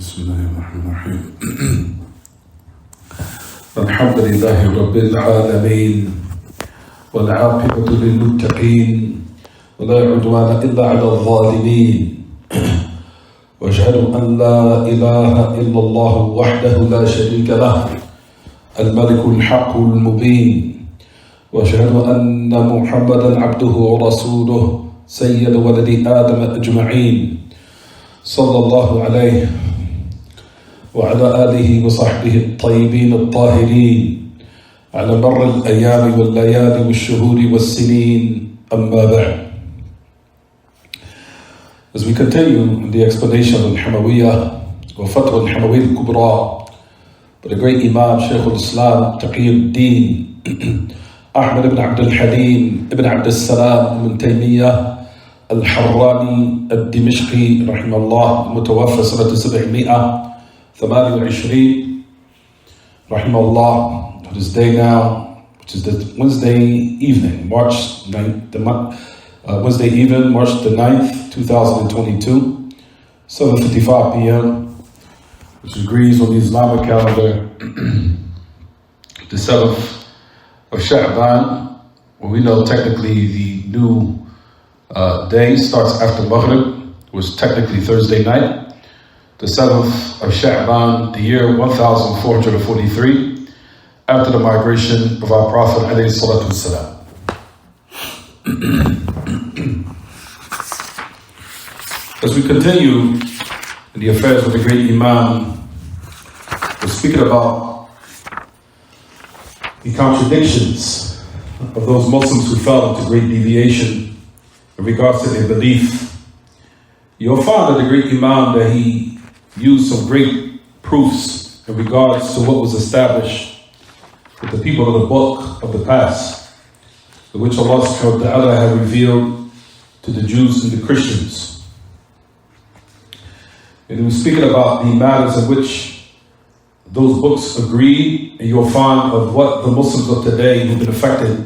بسم الله الرحمن الرحيم الحمد لله رب العالمين والعاقبة للمتقين ولا عدوان إلا على الظالمين وأشهد أن لا إله إلا الله وحده لا شريك له الملك الحق المبين وأشهد أن محمدا عبده ورسوله سيد ولد آدم أجمعين صلى الله عليه وعلى آله وصحبه الطيبين الطاهرين على مر الأيام والليالي والشهور والسنين أما بعد. As we continue in the explanation of Hamawiyyah or Fataawa al-Hamawiyyah al-Kubra by the great Imam Shaykh al-Islam Taqiyuddin Ahmad ibn Abdul Halim ibn Abdul Salam ibn Taymiyyah الحراني الدمشقي رحمه الله المتوفى سنة 728 رحمه الله. This day now, which is the Wednesday evening, March 9th, Wednesday evening, March the 9th, 2022, 7:55 p.m., which agrees on the Islamic calendar, the 7th of Sha'ban, where we know technically the new day starts after Maghrib, was technically Thursday night, the 7th of Sha'ban, the year 1443, after the migration of our Prophet alayhi salatu wasalam. As we continue in the affairs of the great Imam, we're speaking about the contradictions of those Muslims who fell into great deviation in regards to their belief. You'll find that the great Imam, that he used some great proofs in regards to what was established with the people of the book of the past, which Allah subhanahu wa ta'ala had revealed to the Jews and the Christians. And he was speaking about the matters in which those books agree, and you'll find of what the Muslims of today have been affected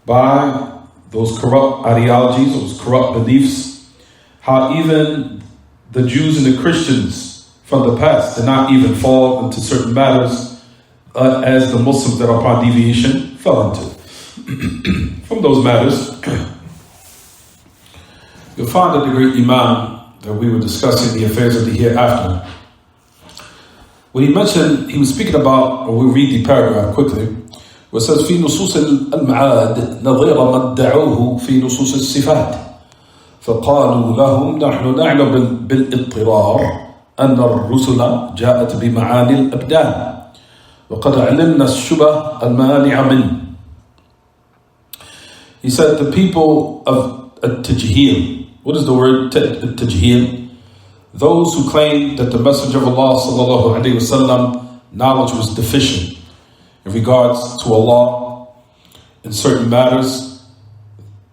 by those corrupt ideologies, those corrupt beliefs, how even the Jews and the Christians from the past did not even fall into certain matters as the Muslims that are upon deviation fell into. From those matters, you'll find that the great Imam that we were discussing the affairs of the hereafter, when he mentioned, he was speaking about, or we'll read the paragraph quickly, وسد في نصوص المعاد نظير ما ادعوه في نصوص الصفات فقالوا لهم نحن نعلم بالاضطرار أن الرسل جاءت بمعاني الأبدان وقد علمنا الشبه المانع منه. He said the people of Tajheel, what is the word Tajheel? Those who claim that the Messenger of Allah sallallahu alaihi wasallam knowledge was deficient in regards to Allah in certain matters,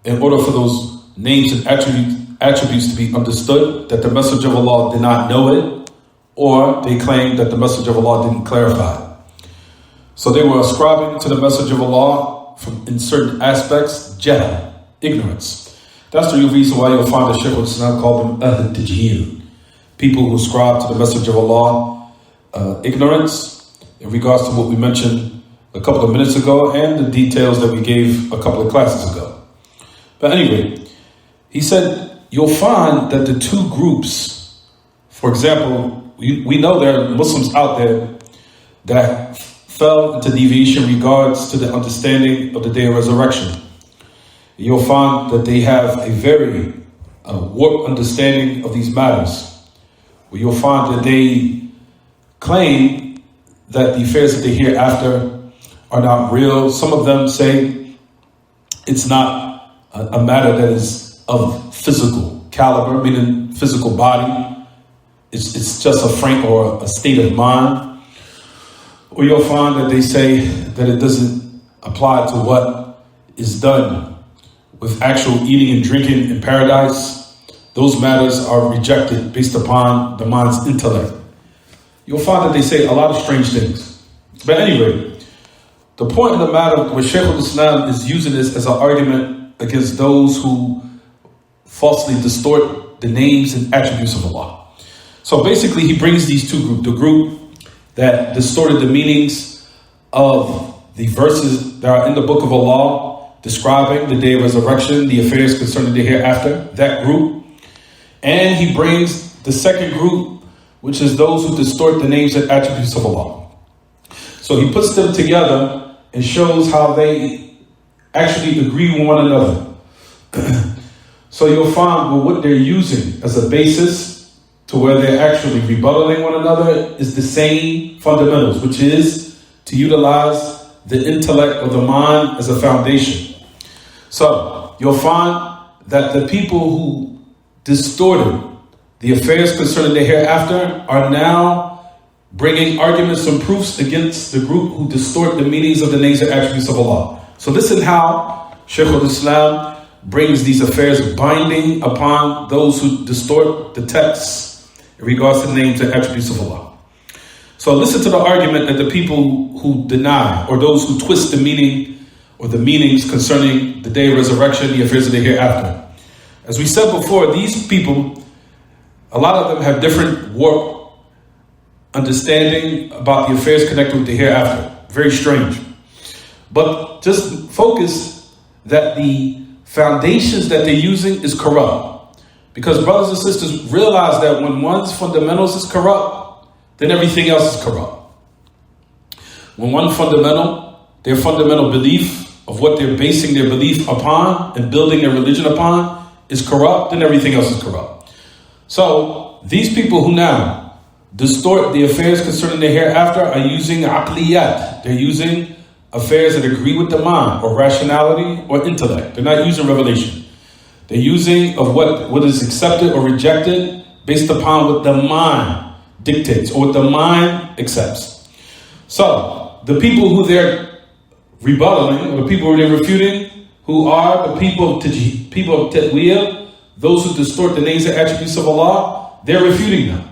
in order for those names and attributes to be understood, that the Messenger of Allah did not know it, or they claimed that the Messenger of Allah didn't clarify it. So they were ascribing to the Messenger of Allah in certain aspects, jahl, ignorance. That's the real reason why you'll find the Shaykh al-Islam called them Ahl Tajheel, people who ascribe to the Messenger of Allah ignorance in regards to what we mentioned a couple of minutes ago and the details that we gave a couple of classes ago. But anyway, he said you'll find that the two groups, for example, we know there are Muslims out there that fell into deviation in regards to the understanding of the day of resurrection. You'll find that they have a very warped understanding of these matters, where you'll find that they claim that the affairs of the hereafter are not real. Some of them say it's not a matter that is of physical caliber, meaning physical body. It's just a frame or a state of mind. Or you'll find that they say that it doesn't apply to what is done with actual eating and drinking in paradise. Those matters are rejected based upon the mind's intellect. You'll find that they say a lot of strange things. But anyway, the point of the matter where Shaykh al-Islam is using this as an argument against those who falsely distort the names and attributes of Allah. So basically he brings these two groups. The group that distorted the meanings of the verses that are in the book of Allah describing the day of resurrection, the affairs concerning the hereafter, that group. And he brings the second group, which is those who distort the names and attributes of Allah. So he puts them together and shows how they actually agree with one another. So you'll find what they're using as a basis to where they're actually rebuttaling one another is the same fundamentals, which is to utilize the intellect or the mind as a foundation. So you'll find that the people who distorted the affairs concerning the hereafter are now bringing arguments and proofs against the group who distort the meanings of the names and attributes of Allah. So listen how Shaykh al-Islam brings these affairs binding upon those who distort the texts in regards to the names and attributes of Allah. So listen to the argument that the people who deny, or those who twist the meaning or the meanings concerning the day of resurrection, the affairs of the hereafter. As we said before, these people, a lot of them have different warped understanding about the affairs connected with the hereafter. Very strange. But just focus that the foundations that they're using is corrupt. Because brothers and sisters realize that when one's fundamentals is corrupt, then everything else is corrupt. When one fundamental, their fundamental belief of what they're basing their belief upon and building their religion upon is corrupt, then everything else is corrupt. So these people who now distort the affairs concerning the hereafter are using aqliyat. They're using affairs that agree with the mind or rationality or intellect. They're not using revelation. They're using of what is accepted or rejected based upon what the mind dictates or what the mind accepts. So the people who they're rebutting, or the people who they're refuting, who are the people of Taymiyyah, those who distort the names and attributes of Allah, they're refuting them.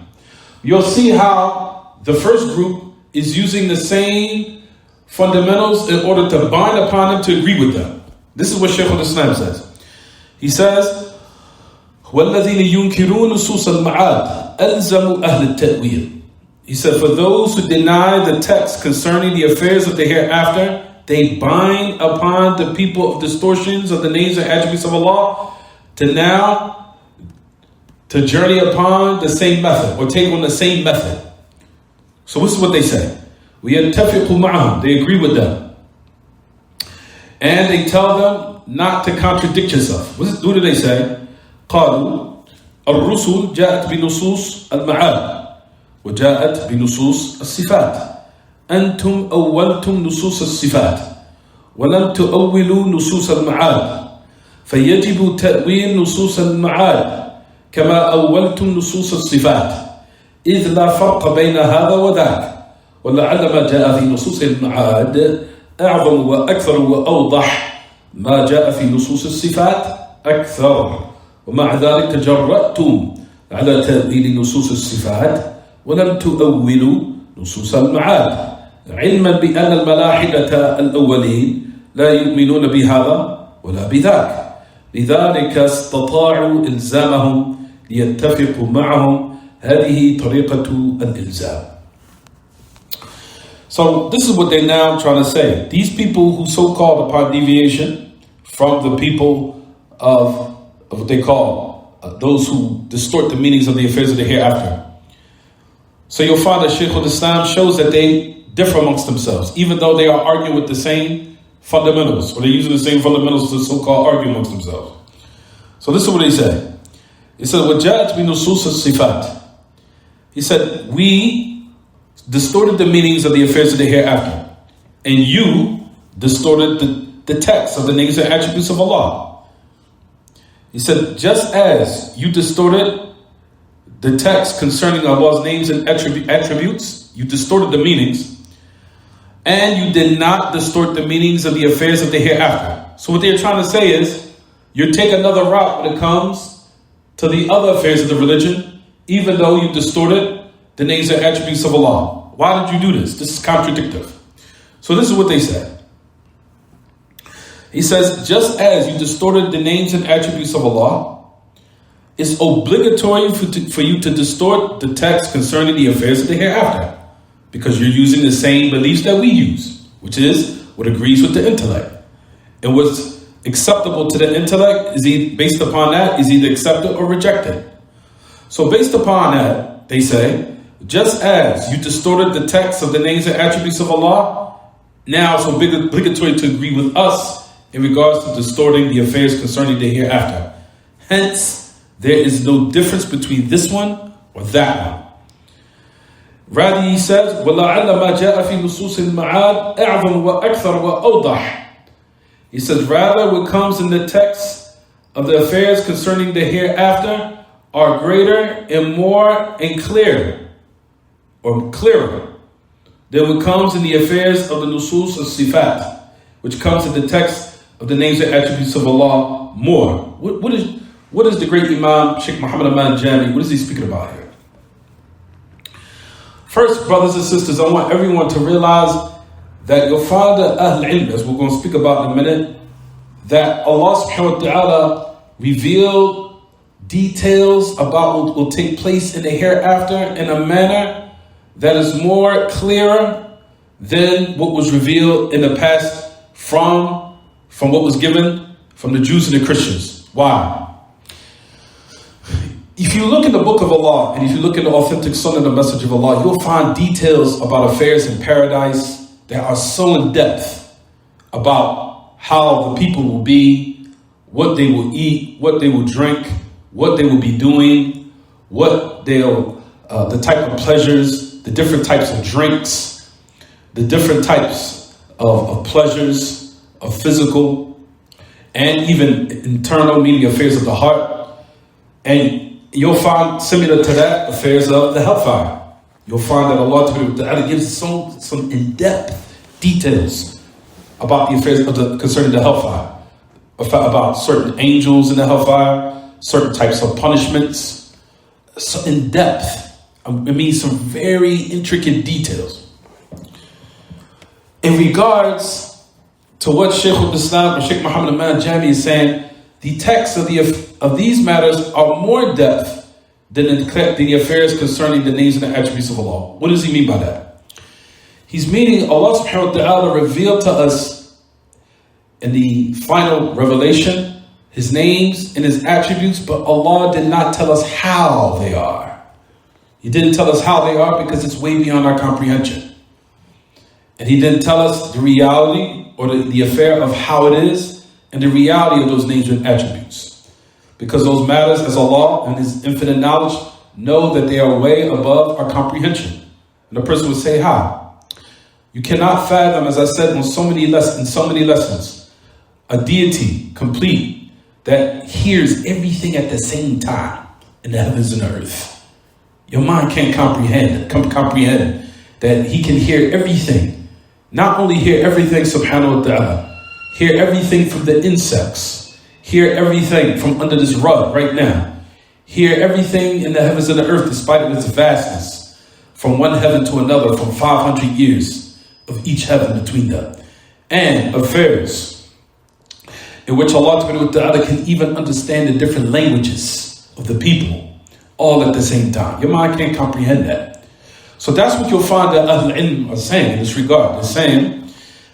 You'll see how the first group is using the same fundamentals in order to bind upon them to agree with them. This is what Shaykh al-Islam says. He says, وَالَّذِينَ يُنْكِرُونَ نُصُوصَ الْمَعَادِ أَلْزَمُوا أَهْلَ التَّأْوِيلِ. He said, for those who deny the text concerning the affairs of the hereafter, they bind upon the people of distortions of the names and attributes of Allah to journey upon the same method, or take on the same method. So this is what they say. وَيَتَّفِقُ مَعَهُمْ. They agree with them. And they tell them not to contradict yourself. What do they say? قالوا الرسل جاءت بنصوص المعاد وجاءت بنصوص الصفات. أنتم أولتم نصوص الصفات ولم تؤولوا نصوص المعاد فيجب تأويل نصوص المعاد كما أولتم نصوص الصفات إذ لا فرق بين هذا وذاك ولعل ما جاء في نصوص المعاد أعظم وأكثر وأوضح ما جاء في نصوص الصفات أكثر ومع ذلك تجرأتم على تأويل نصوص الصفات ولم تؤولوا نصوص المعاد علما بأن الملاحدة الأولين لا يؤمنون بهذا ولا بذاك لذلك استطاعوا إلزامهم ليتفقوا معهم هذه طريقة الإلزام. So this is what they're now trying to say. These people who so-called upon deviation from the people of what they call those who distort the meanings of the affairs of the hereafter. So you'll find that Shaykh al-Islam shows that they differ amongst themselves, even though they are arguing with the same fundamentals, or they're using the same fundamentals to so-called argue amongst themselves. So this is what he said. He said, وَجَاءَتْ بِنُصُوصِ الصِّفَاتِ. He said, we distorted the meanings of the affairs of the hereafter, and you distorted the text of the names and attributes of Allah. He said, just as you distorted the text concerning Allah's names and attributes, you distorted the meanings, and you did not distort the meanings of the affairs of the hereafter. So what they're trying to say is, you take another route when it comes to the other affairs of the religion, even though you distorted the names and attributes of Allah. Why did you do this? This is contradictory. So this is what they say. He says, just as you distorted the names and attributes of Allah, it's obligatory for you to distort the text concerning the affairs of the hereafter, because you're using the same beliefs that we use, which is what agrees with the intellect. And what's acceptable to the intellect is based upon that is either accepted or rejected. So based upon that, they say, just as you distorted the text of the names and attributes of Allah, now it's obligatory to agree with us in regards to distorting the affairs concerning the hereafter. Hence, there is no difference between this one or that one. Rather, he says, وَلَعَلَّ مَا جَاءَ فِي نُصُوصِ الْمَعَادِ أَعْظَمُ وَأَكْثَرُ وَأَوْضَحُ. He says, rather, what comes in the text of the affairs concerning the hereafter are greater and more and clearer than what comes in the affairs of the nusus of sifat, which comes in the text of the names and attributes of Allah more. What is the great Imam, Shaykh Muhammad Aman Jami, what is he speaking about here? First, brothers and sisters, I want everyone to realize that you'll find that Ahl Ilm, as we're going to speak about in a minute, that Allah subhanahu wa ta'ala revealed details about what will take place in the hereafter in a manner that is more clearer than what was revealed in the past from what was given from the Jews and the Christians. Why? If you look in the book of Allah and if you look in the authentic sunnah of the message of Allah, you'll find details about affairs in paradise that are so in depth about how the people will be, what they will eat, what they will drink, what they will be doing, the type of pleasures, the different types of drinks, the different types of pleasures, of physical and even internal, meaning affairs of the heart. And you'll find similar to that affairs of the hellfire. You'll find that Allah gives some in-depth details about the affairs concerning the hellfire, about certain angels in the hellfire, certain types of punishments, so in depth. It means some very intricate details. In regards to what Shaykh al-Islam or Shaykh Muhammad Aman Jami is saying, the texts of these matters are more depth than the affairs concerning the names and the attributes of Allah. What does he mean by that? He's meaning Allah subhanahu wa ta'ala revealed to us in the final revelation His names and His attributes, but Allah did not tell us how they are. He didn't tell us how they are because it's way beyond our comprehension. And He didn't tell us the reality or the affair of how it is and the reality of those names and attributes. Because those matters, as Allah and His infinite knowledge know that they are way above our comprehension. And the person would say, how? You cannot fathom, as I said in so many lessons, a deity complete that hears everything at the same time in the heavens and the earth. Your mind can't comprehend that He can hear everything. Not only hear everything, subhanahu wa ta'ala, hear everything from the insects, hear everything from under this rug right now, hear everything in the heavens and the earth despite its vastness, from one heaven to another, from 500 years of each heaven between them, and affairs in which Allah Ta'ala can even understand the different languages of the people all at the same time. Your mind can't comprehend that. So that's what you'll find that Ahl Ilm are saying in this regard. They're saying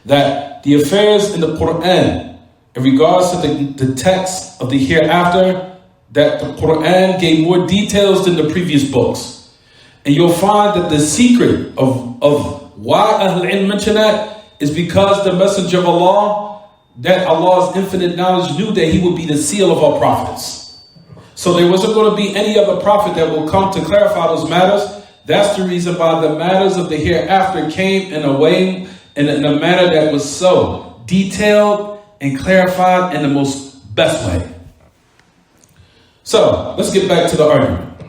that the affairs in the Quran, in regards to the text of the hereafter, that the Quran gave more details than the previous books. And you'll find that the secret of why Ahl Ilm mention that is because the Messenger of Allah, that Allah's infinite knowledge knew that he would be the seal of all prophets. So there wasn't going to be any other prophet that will come to clarify those matters. That's the reason why the matters of the hereafter came in a way, in a manner that was so detailed and clarified in the most best way. So let's get back to the argument.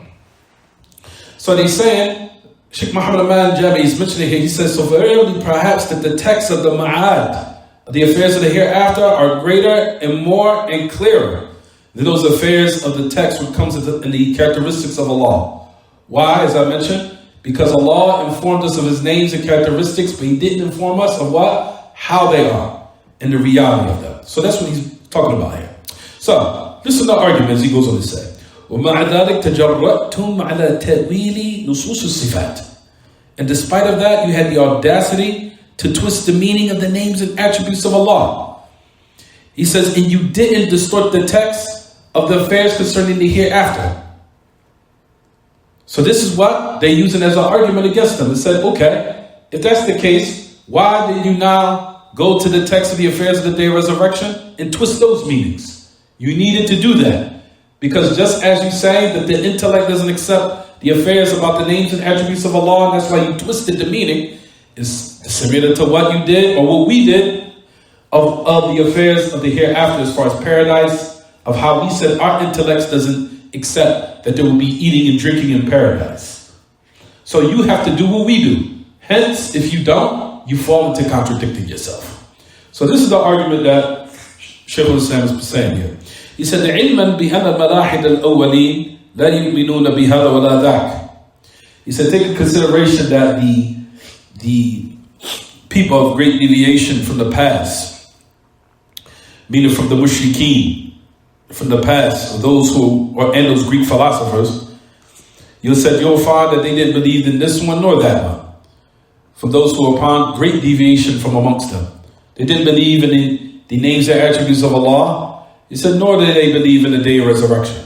So they're saying, Shaykh Muhammad Aman Jami is mentioning here, he says, so verily perhaps that the text of the ma'ad, the affairs of the hereafter, are greater and more and clearer than those affairs of the text which comes in the characteristics of Allah. Why, as I mentioned? Because Allah informed us of His names and characteristics, but He didn't inform us of what? How they are and the reality of them. So that's what he's talking about here. So, listen to the argument as he goes on to say. وَمَعَ ذَلِكَ تَجَرَّأْتُمْ عَلَى تَأْوِيلِ نُصُوصِ الصِّفَاتِ. And despite of that, you had the audacity to twist the meaning of the names and attributes of Allah. He says, and you didn't distort the text of the affairs concerning the hereafter. So this is what they're using as an argument against them. They said, okay, if that's the case, why did you now go to the text of the affairs of the day of resurrection and twist those meanings? You needed to do that. Because just as you say that the intellect doesn't accept the affairs about the names and attributes of Allah, and that's why you twisted the meaning, is similar to what you did or what we did of the affairs of the hereafter as far as paradise, of how we said our intellects doesn't accept that there will be eating and drinking in paradise. So you have to do what we do. Hence, if you don't, you fall into contradicting yourself. So this is the argument that Shaykh al-Islam is saying here. He said, عِلْمًا بِأَنَّ الْمَلَاحِدَ الْأَوَّلِينَ لَا يُؤْمِنُونَ بِهَذَا وَلَا ذَاكَ. He said, take into consideration that the people of great deviation from the past, meaning from the mushrikeen, from the past, those who are, and those Greek philosophers, you'll find that they didn't believe in this one nor that one. From those who are upon great deviation from amongst them, they didn't believe in the names and attributes of Allah. He said, nor did they believe in the day of resurrection.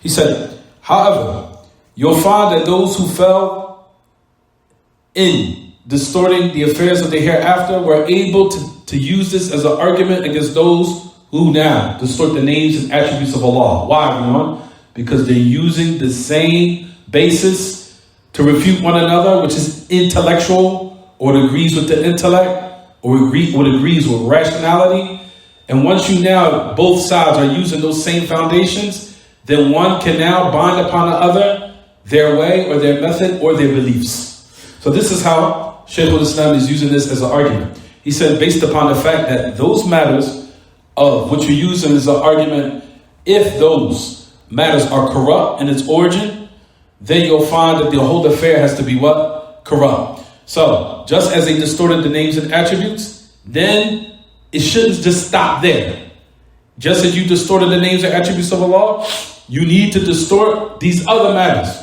He said, however, you'll find that those who fell in distorting the affairs of the hereafter were able to use this as an argument against those who now distort the names and attributes of Allah. Why, everyone? Because they're using the same basis to refute one another, which is intellectual, or it agrees with the intellect, or it agrees with rationality. And once you now, both sides are using those same foundations, then one can now bind upon the other their way or their method or their beliefs. So this is how Shaykh al-Islam is using this as an argument. He said, based upon the fact that those matters of what you're using as an argument, if those matters are corrupt in its origin, then you'll find that the whole affair has to be what? Corrupt. So, just as they distorted the names and attributes, then it shouldn't just stop there. Just as you distorted the names and attributes of Allah, you need to distort these other matters,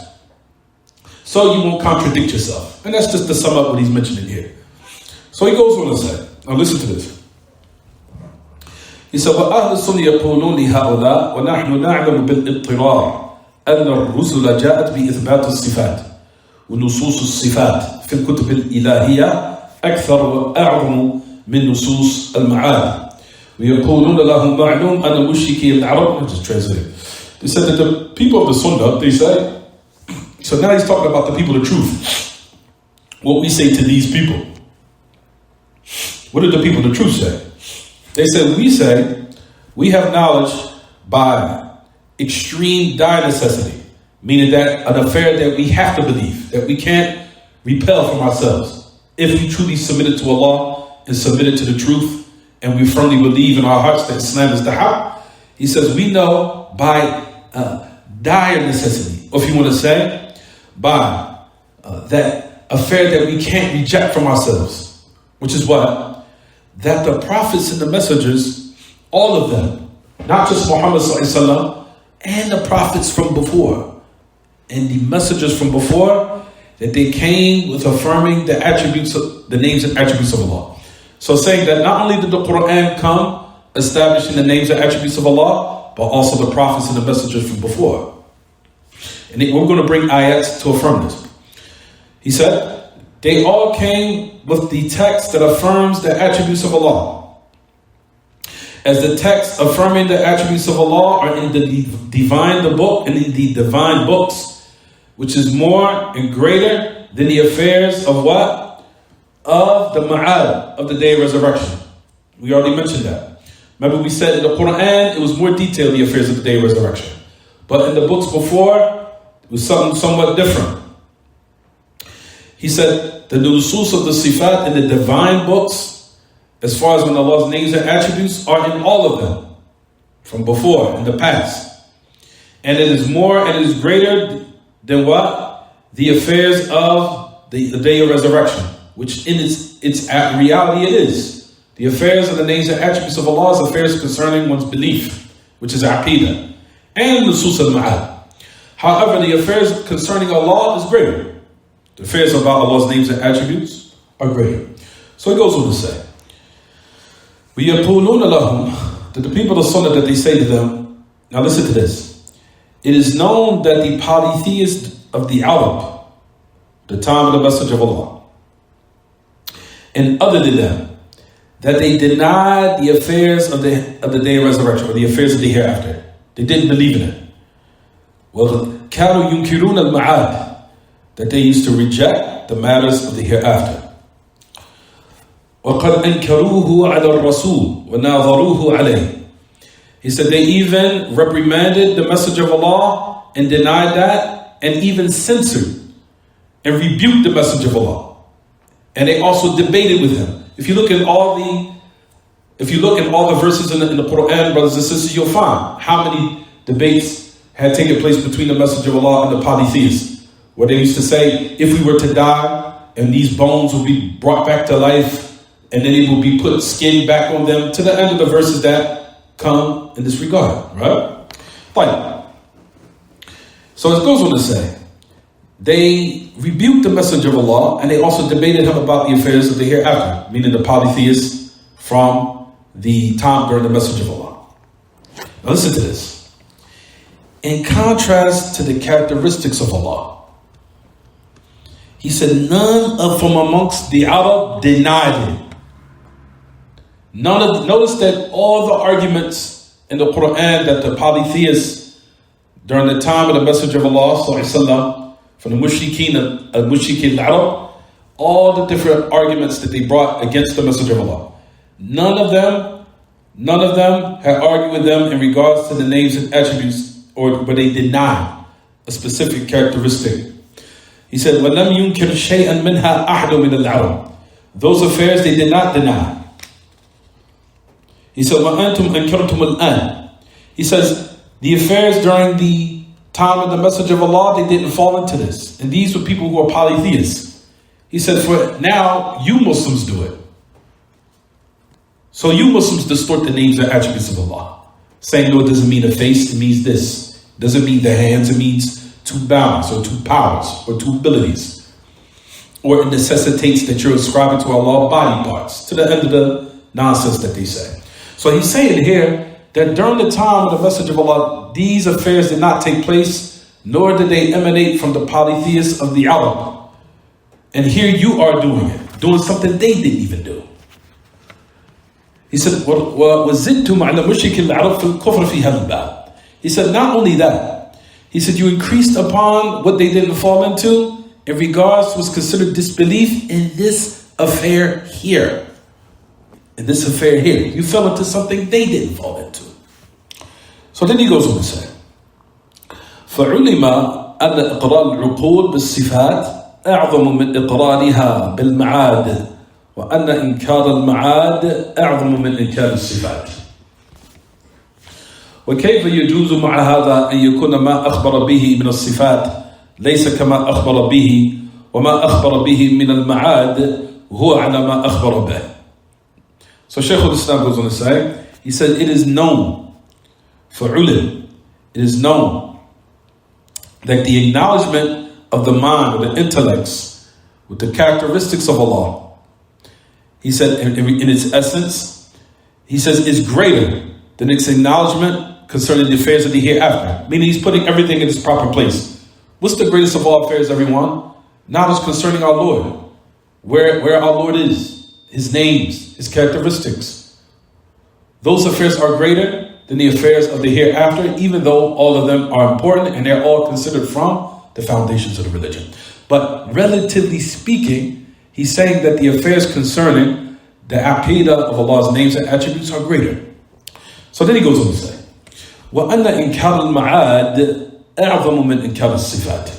so you won't contradict yourself. And that's just to sum up what he's mentioning here. So he goes on to say, now listen to this. He said, وَأَهْلُ السُّنِّ يَقُولُونَ لِهَؤُلَاءِ وَنَحْنُ نَعْلَمُ بِالْإِضْطِرَارِ أَنَّ الرُّسُلَ جَاءَتْ بِإِثْبَاتِ الصِّفَاتِ وَنُصُوص الصِّفَاتِ في الكتب الإلهية أكثر وأعظم من نصوص المعاد ويقولون لهم معلوم أن مشركي العرب. I'll just translate it. They said that the people of the Sunnah, they say, so now he's talking about the people of truth. What we say to these people. What did the people of the truth say? They said, we have knowledge by extreme dire necessity, meaning that an affair that we have to believe, that we can't repel from ourselves. If we truly submitted to Allah and submitted to the truth, and we firmly believe in our hearts that Islam is the haqq, he says, we know by dire necessity, or if you want to say, by that affair that we can't reject from ourselves, which is what? That the prophets and the messengers, all of them, not just Muhammad sallallahu and the prophets from before, and the messengers from before, that they came with affirming the attributes of the names and attributes of Allah. So saying that not only did the Quran come establishing the names and attributes of Allah, but also the prophets and the messengers from before. And we're going to bring ayats to affirm this. He said, they all came with the text that affirms the attributes of Allah. As the texts affirming the attributes of Allah are in the book and in the divine books, which is more and greater than the affairs of what? Of the ma'ad, of the day of resurrection. We already mentioned that. Remember we said in the Quran, it was more detailed, the affairs of the day of resurrection. But in the books before, it was something somewhat different. He said, the nusus of the sifat in the divine books, as far as when Allah's names and attributes, are in all of them, from before, in the past. And it is more and it is greater than what? The affairs of the day of resurrection, which in its reality it is. The affairs of the names and attributes of Allah is affairs concerning one's belief, which is aqidah. and Nusus al-Ma'ad. However, the affairs concerning Allah is greater. The affairs about Allah's names and attributes are greater. So it goes on to say, وَيَقُولُونَ لَهُمْ, that the people of Sunnah, that they say to them, now listen to this. It is known that the polytheists of the Arab, the time of the Message of Allah, and other than them, that they denied the affairs of the day of resurrection, or the affairs of the hereafter. They didn't believe in it. Well, كَانُوا يُنْكِرُونَ الْمَعَادِ, that they used to reject the matters of the hereafter. وَقَدْ أَنْكَرُوهُ عَلَى الرَّسُولِ وَنَاظَرُوهُ عَلَيْهِ. He said they even reprimanded the message of Allah and denied that, and even censored and rebuked the message of Allah. And they also debated with him. If you look at all the verses in the Quran, brothers and sisters, you'll find how many debates had taken place between the message of Allah and the polytheists, where they used to say, if we were to die and these bones will be brought back to life, and then it will be put skin back on them, to the end of the verses that come in this regard, right? Fine. So it goes on to say, they rebuked the message of Allah, and they also debated him about the affairs of the hereafter, meaning the polytheists from the time during the message of Allah. Now listen to this. In contrast to the characteristics of Allah, he said none of from amongst the Arab denied it. Notice that all the arguments in the Quran that the polytheists during the time of the message of Allah sallallahu, from the mushrikeen al-Arab, all the different arguments that they brought against the message of Allah, none of them had argued with them in regards to the names and attributes, or where they denied a specific characteristic. He said, وَلَمْ يُنْكِرْ شَيْئًا مِنْهَا أَحْدٌ مِنَ الْعَرَبِ. Those affairs they did not deny. He said, وَأَنْتُمْ أَنْكَرْتُمُ الْآنِ. He says, the affairs during the time of the message of Allah, they didn't fall into this. And these were people who are polytheists. He said, for now, you Muslims do it. So you Muslims distort the names and attributes of Allah. Saying, no, it doesn't mean a face, it means this. It doesn't mean the hands, it means two balance, or two powers, or two abilities. Or it necessitates that you're ascribing to Allah body parts, to the end of the nonsense that they say. So he's saying here that during the time of the message of Allah, these affairs did not take place, nor did they emanate from the polytheists of the Arab. And here you are doing it, doing something they didn't even do. He said, وَزِدْتُمْ عَلَى مُشْرِكِ الْعَرَبِ فِي الْكُفْرِ فِي هَذَا الْبَابِ. He said, not only that, he said, you increased upon what they didn't fall into in regards to what's considered disbelief in this affair here. In this affair here. You fell into something they didn't fall into. So then he goes on to say, فَعُلِمَ أَنَّ إِقْرَارَ الْعُقُولِ بِالصِّفَاتِ أَعْظَمُ مِنْ إِقْرَارِهَا بِالْمَعَادِ وأن إنكار المعاد أعظم من إنكار الصفات. وكيف يجوز مع هذا أن يكون ما أخبر به من الصفات ليس كما أخبر به وما أخبر به من المعاد هو على ما أخبر به. So Shaykh al-Islam goes on to say, he said, it is known for ulim, it is known that the acknowledgement of the mind or the intellects with the characteristics of Allah, he said, in its essence, he says, is greater than its acknowledgement concerning the affairs of the hereafter. Meaning he's putting everything in its proper place. What's the greatest of all affairs, everyone? Knowledge concerning our Lord. Where our Lord is, His names, His characteristics. Those affairs are greater than the affairs of the hereafter, even though all of them are important and they're all considered from the foundations of the religion. But relatively speaking, he's saying that the affairs concerning the aqidah of Allah's names and attributes are greater. So then he goes on to say, وَأَنَّ إِنْكَارَ الْمَعَادِ أَعْظَمُ مِنْ إِنْكَارِ الصِّفَاتِ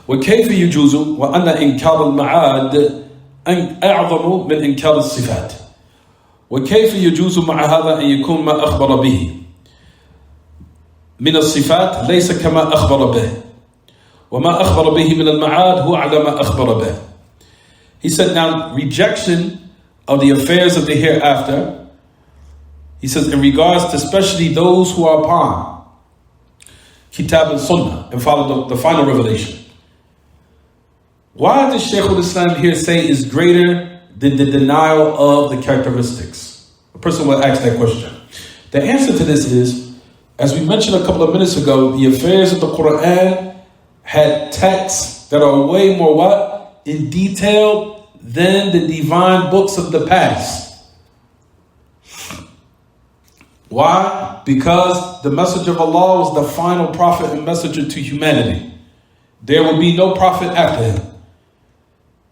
وَكَيْفَ يُجُوزُ وَأَنَّ إِنْكَارَ الْمَعَادِ أَعْظَمُ مِنْ إِنْكَارِ الصِّفَاتِ وَكَيْفَ يُجُوزُ مَعَ هَذَا أَنْ يَكُونَ مَا أَخْبَرَ بِهِ مِنَ الصِّفَاتِ لَيْسَ كَمَا أَخْبَرَ بِهِ وَمَا أَخْبَرَ بِهِ مِنَ الْمَعَادِ هُوَ عَلَى مَا أَخْبَرَ بِهِ. He said, now rejection of the affairs of the hereafter, He says, in regards to especially those who are upon Kitab and Sunnah and follow the final revelation. Why does Shaykh al-Islam here say is greater than the denial of the characteristics? A person will ask that question. The answer to this is, as we mentioned a couple of minutes ago, the affairs of the Quran had texts that are way more what? In detail than the divine books of the past. Why? Because the message of Allah was the final prophet and messenger to humanity. There will be no prophet after him.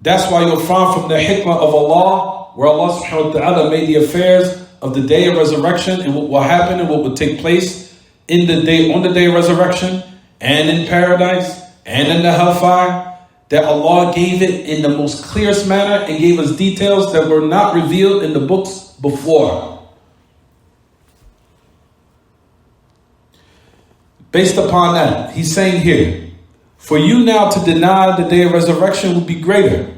That's why you'll find from the hikmah of Allah, where Allah subhanahu wa ta'ala made the affairs of the day of resurrection and what will happen and what will take place on the day of resurrection and in paradise and in the hellfire, that Allah gave it in the most clearest manner and gave us details that were not revealed in the books before. Based upon that, he's saying here, for you now to deny the day of resurrection would be greater,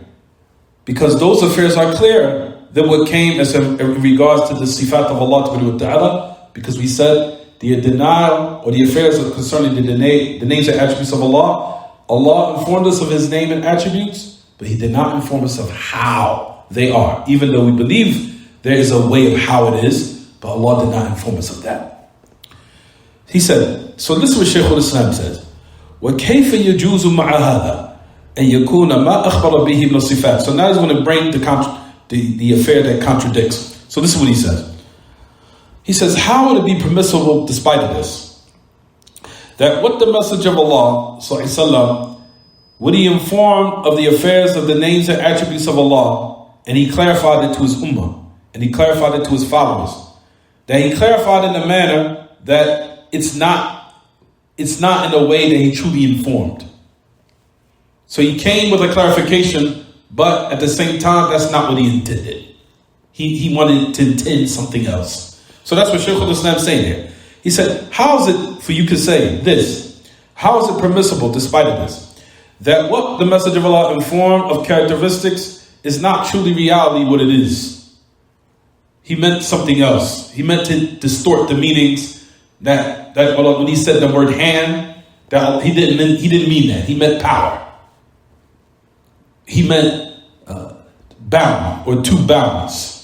because those affairs are clearer than what came as in regards to the sifat of Allah Ta'ala, because we said the denial or the affairs concerning the names and attributes of Allah, Allah informed us of His name and attributes, but He did not inform us of how they are, even though we believe there is a way of how it is, but Allah did not inform us of that. He said, so listen what Shaykh al-Islam says, وَكَيْفَ يَجُوزُ مَعَ هَذَا أَن يَكُونَ مَا أَخْبَرَ بِهِ مِنَ الصِّفَاتِ. So now he's going to bring the affair that contradicts. So this is what he says. He says, how would it be permissible despite of this? That what the message of Allah, sallallahu, would he inform of the affairs of the names and attributes of Allah, and he clarified it to his ummah, and he clarified it to his followers. That he clarified in a manner that it's not in a way that he truly informed. So he came with a clarification, but at the same time, that's not what he intended. He wanted to intend something else. So that's what Shaykh al-Islam is saying here. He said, how is it for you to say this? How is it permissible despite of this? That what the message of Allah informed of characteristics is not truly reality what it is. He meant something else. He meant to distort the meanings that when he said the word hand, that he didn't mean that. He meant power. He meant bound or two bounds.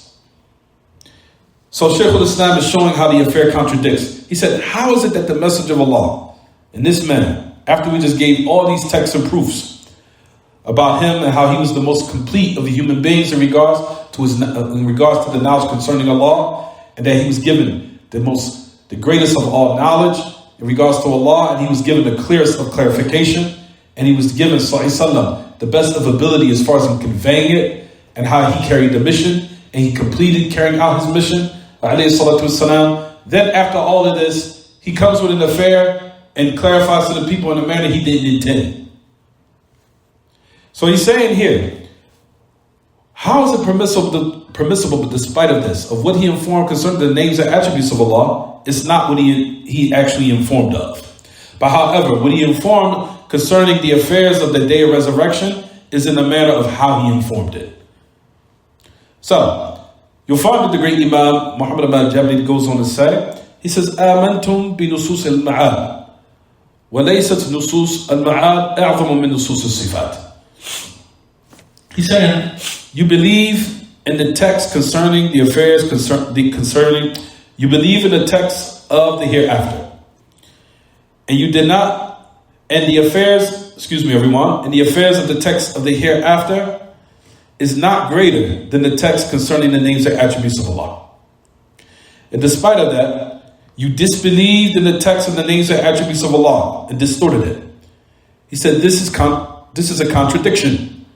So Shaykh al-Islam is showing how the affair contradicts. He said, how is it that the message of Allah, in this manner, after we just gave all these texts and proofs about him and how he was the most complete of the human beings in regards to the knowledge concerning Allah, and that he was given the greatest of all knowledge in regards to Allah, and he was given the clearest of clarification, and he was given sallallahu the best of ability as far as him conveying it, and how he carried the mission, and he completed carrying out his mission, alayhi salatu wassalam. Then after all of this, he comes with an affair and clarifies to the people in a manner he didn't intend. So he's saying here, how is it permissible, but despite of this, of what he informed concerning the names and attributes of Allah, it's not what he actually informed of. But however, what he informed concerning the affairs of the day of resurrection is in the manner of how he informed it. So, you'll find that the great Imam Muhammad al-Jabali goes on to say, he says, آمنتم بنصوص المعاد وليست نصوص المعاد أعظم من نصوص الصفات. He said, you believe in the text concerning the affairs you believe in the text of the hereafter. And you did not, and the affairs of the text of the hereafter is not greater than the text concerning the names and attributes of Allah. And despite of that, you disbelieved in the text of the names and attributes of Allah and distorted it. He said, this is a contradiction.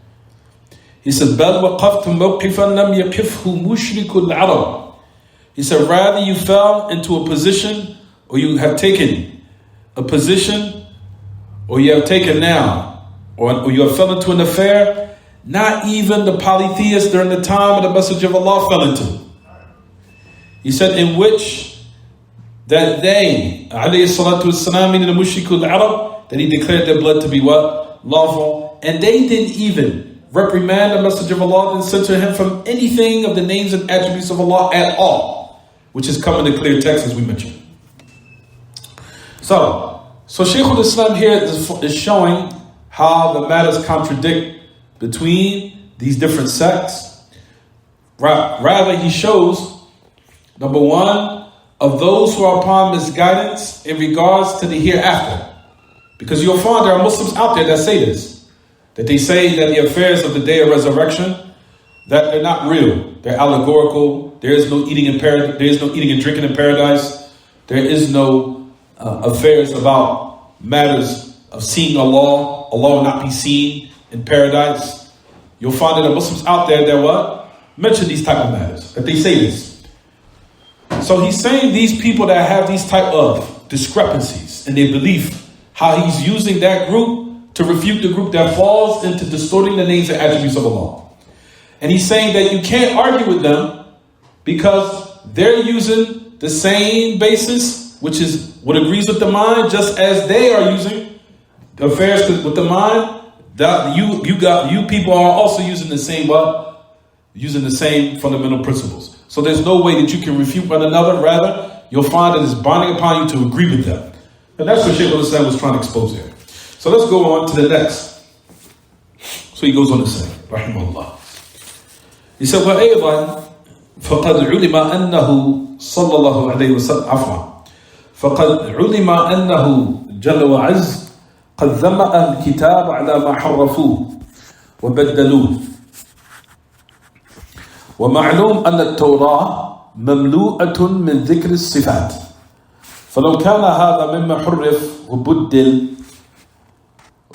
He said, بَلْ وَقَفْتُمْ مَوْقِفًا لَمْ يَقِفْهُ مُشْرِكُ الْعَرَبِ. He said, rather you fell into a position, or you have taken a position, or you have taken now, or you have fell into an affair, not even the polytheists during the time of the message of Allah fell into. He said, in which that they, alayhi salatu wassalam, meaning the mushrikul Arab, that he declared their blood to be what? Lawful. And they didn't even reprimand the message of Allah and censor him from anything of the names and attributes of Allah at all. which is coming to clear text as we mentioned. So Shaykh al-Islam here is showing how the matters contradict between these different sects. Rather, he shows, number one, of those who are upon misguidance in regards to the hereafter. Because you'll find there are Muslims out there that say this, that they say that the affairs of the day of resurrection, that they're not real, they're allegorical. There is no eating in paradise. There is no eating and drinking in paradise. There is no affairs about matters of seeing Allah. Allah will not be seen in paradise. You'll find that there are Muslims out there that what? Mention these type of matters, that they say this. So he's saying these people that have these type of discrepancies in their belief, how he's using that group to refute the group that falls into distorting the names and attributes of Allah. And he's saying that you can't argue with them because they're using the same basis, which is what agrees with the mind, just as they are using the affairs with the mind. That you people are also using the same what? Using the same fundamental principles. So there's no way that you can refute one another. Rather, you'll find that it's binding upon you to agree with them. And that's what Shaykh al-Islam was trying to expose here. So let's go on to the next. So he goes on to say, rahimahullah. He said, وَأَيْضًا فَقَدْ عُلِمَ أَنَّهُ صلى الله عليه وسلم عفوا فقد علم أنه جل وعز قد ذم أهل الكتاب على ما حرفوه وبدلوه ومعلوم أن التوراة مملوءة من ذكر الصفات فلو كان هذا مما حرف وبدل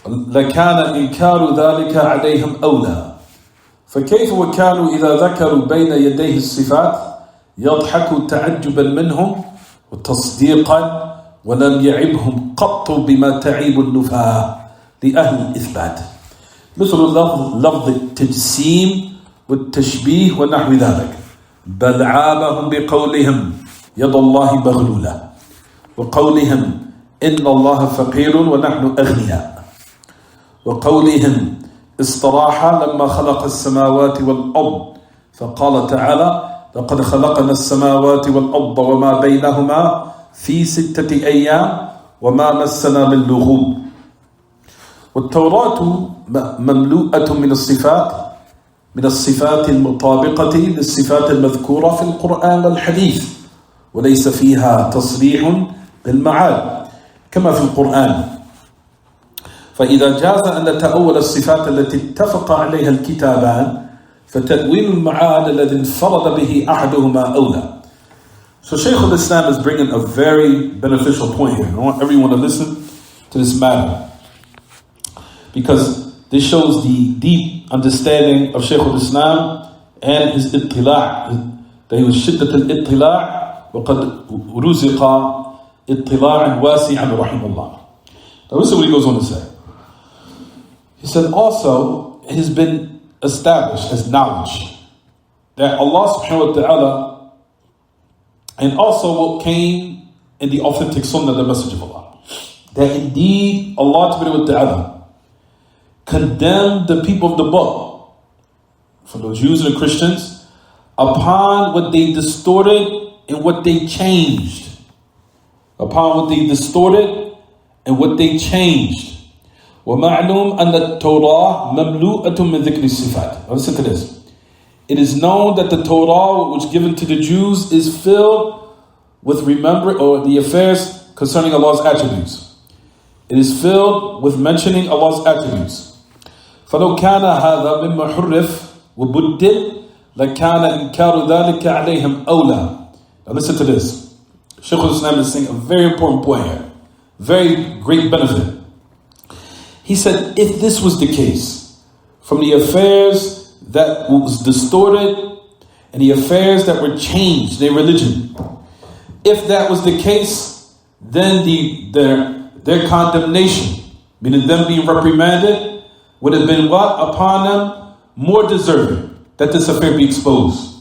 لكان إنكار ذلك عليهم أولى فكيف وكانوا إذا ذكروا بين يديه الصفات يضحك تعجبا منهم وتصديقا ولم يعبهم قط بما تعيب النفاة لأهل الإثبات مثل لفظ التجسيم والتشبيه ونحو ذلك بل عابهم بقولهم يد الله مغلولة وقولهم إن الله فقير ونحن أغنياء وقولهم استراح لما خلق السماوات والأرض فقال تعالى لقد خلقنا السماوات والأرض وما بينهما في 6 أيام وما مسنا من لغوب والتوراة مملوءة من الصفات المطابقة للصفات المذكورة في القرآن والحديث وليس فيها تصريح بالمعاد كما في القرآن فإذا جاز أن نتأول الصفات التي اتفق عليها الكتابان فتأويل المعاد الذي انفرد به أحدهما أولى. So Shaykh al-Islam is bringing a very beneficial point here. I want everyone to listen to this matter because this shows the deep understanding of Shaykh al-Islam and his ittila', that he was shiddat al-ittila' وقد رزق اطلاعا واسعا رحمه الله. Now listen what he goes on to say. He said also it has been established as knowledge that Allah subhanahu wa ta'ala, and also what came in the authentic sunnah, the message of Allah, that indeed Allah subhanahu wa ta'ala condemned the people of the book, from the Jews and the Christians, upon what they distorted and what they changed. Upon what they distorted and what they changed. وَمَعْلُومْ أَنَّ التَّوْرَاةَ مَمْلُوءَةٌ مِنْ ذِكْرِ الصِّفَاتِ. Now listen to this. It is known that the Torah, which was given to the Jews, is filled with the affairs concerning Allah's attributes. It is filled with mentioning Allah's attributes. فَلَوْ كَانَ هَذَا مِمَّا حُرِّفْ وَبُدِّلْ لَكَانَ إِنْكَارُ ذَلِكَ عَلَيْهِمْ أَوْلَى. Now listen to this. Shaykh al-Islam is saying a very important point here. Very great benefit. He said, if this was the case, from the affairs that was distorted and the affairs that were changed, their religion, if that was the case, then their condemnation, meaning them being reprimanded, would have been what? Upon them, more deserving that this affair be exposed.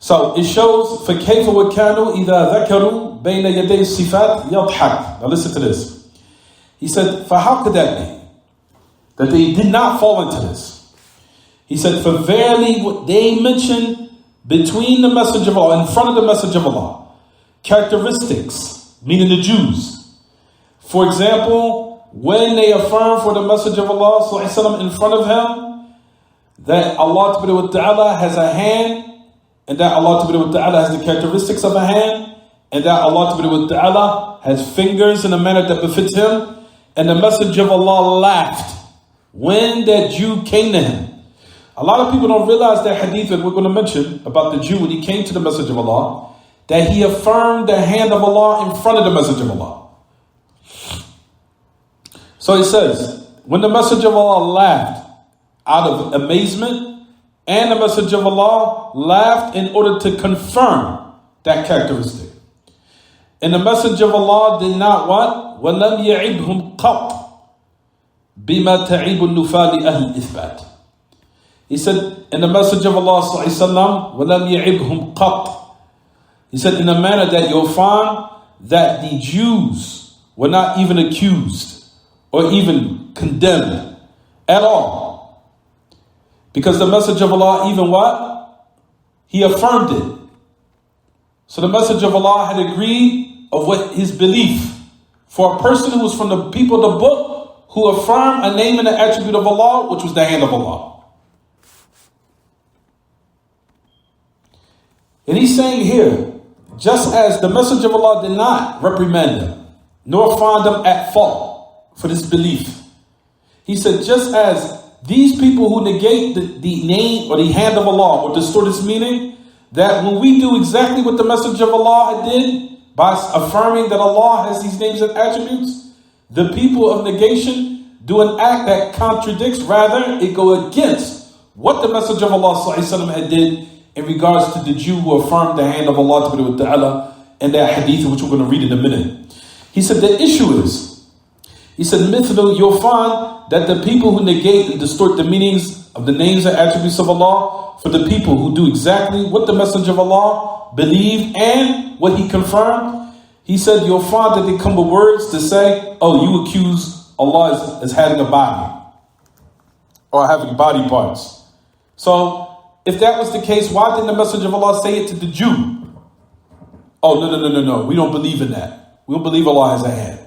So it shows, فَكَيْفَ وَكَانُوا إِذَا ذَكَرُوا بَيْنَ يَدَيْ الصِّفَاتِ يَضْحَكْ. Now listen to this. He said, for how could that be? That they did not fall into this. He said, for verily what they mentioned between the Messenger of Allah, in front of the Messenger of Allah. Characteristics, meaning the Jews. For example, when they affirm for the Messenger of Allah ﷺ in front of him that Allah Ta'ala has a hand, and that Allah Ta'ala has the characteristics of a hand, and that Allah Ta'ala has fingers in a manner that befits him, and the Messenger of Allah laughed when that Jew came to him. A lot of people don't realize that hadith that we're going to mention about the Jew when he came to the Messenger of Allah, that he affirmed the hand of Allah in front of the Messenger of Allah. So he says, when the Messenger of Allah laughed out of amazement, and the Messenger of Allah laughed in order to confirm that characteristic. And the Messenger of Allah did not what? وَلَمْ يَعِبْهُمْ قَطْ بِمَا تَعِبُ النُّفَاءِ لِأَهْلِ الْإِثْبَاتِ. He said, in the Messenger of Allah ﷺ, وَلَمْ يَعِبْهُمْ قَطْ. He said, in a manner that you'll find that the Jews were not even accused or even condemned at all. Because the Messenger of Allah even what? He affirmed it. So the Messenger of Allah had agreed of what his belief. For a person who was from the people of the book, who affirmed a name and an attribute of Allah, which was the hand of Allah. And he's saying here, just as the Messenger of Allah did not reprimand them, nor find them at fault for this belief. He said, just as these people who negate the name or the hand of Allah or distort its meaning, that when we do exactly what the Messenger of Allah did, by affirming that Allah has these names and attributes, the people of negation do an act that contradicts, rather it go against what the Messenger of Allah ﷺ had did in regards to the Jew who affirmed the hand of Allah Ta'ala and that hadith which we're going to read in a minute. He said the issue is, he said, Mithlu, you'll find that the people who negate and distort the meanings of the names and attributes of Allah, for the people who do exactly what the Messenger of Allah believed and what he confirmed, he said, you'll find that they come with words to say, oh, you accuse Allah as having a body or having body parts. So, if that was the case, why didn't the Messenger of Allah say it to the Jew? Oh, no. We don't believe in that. We don't believe Allah has a hand.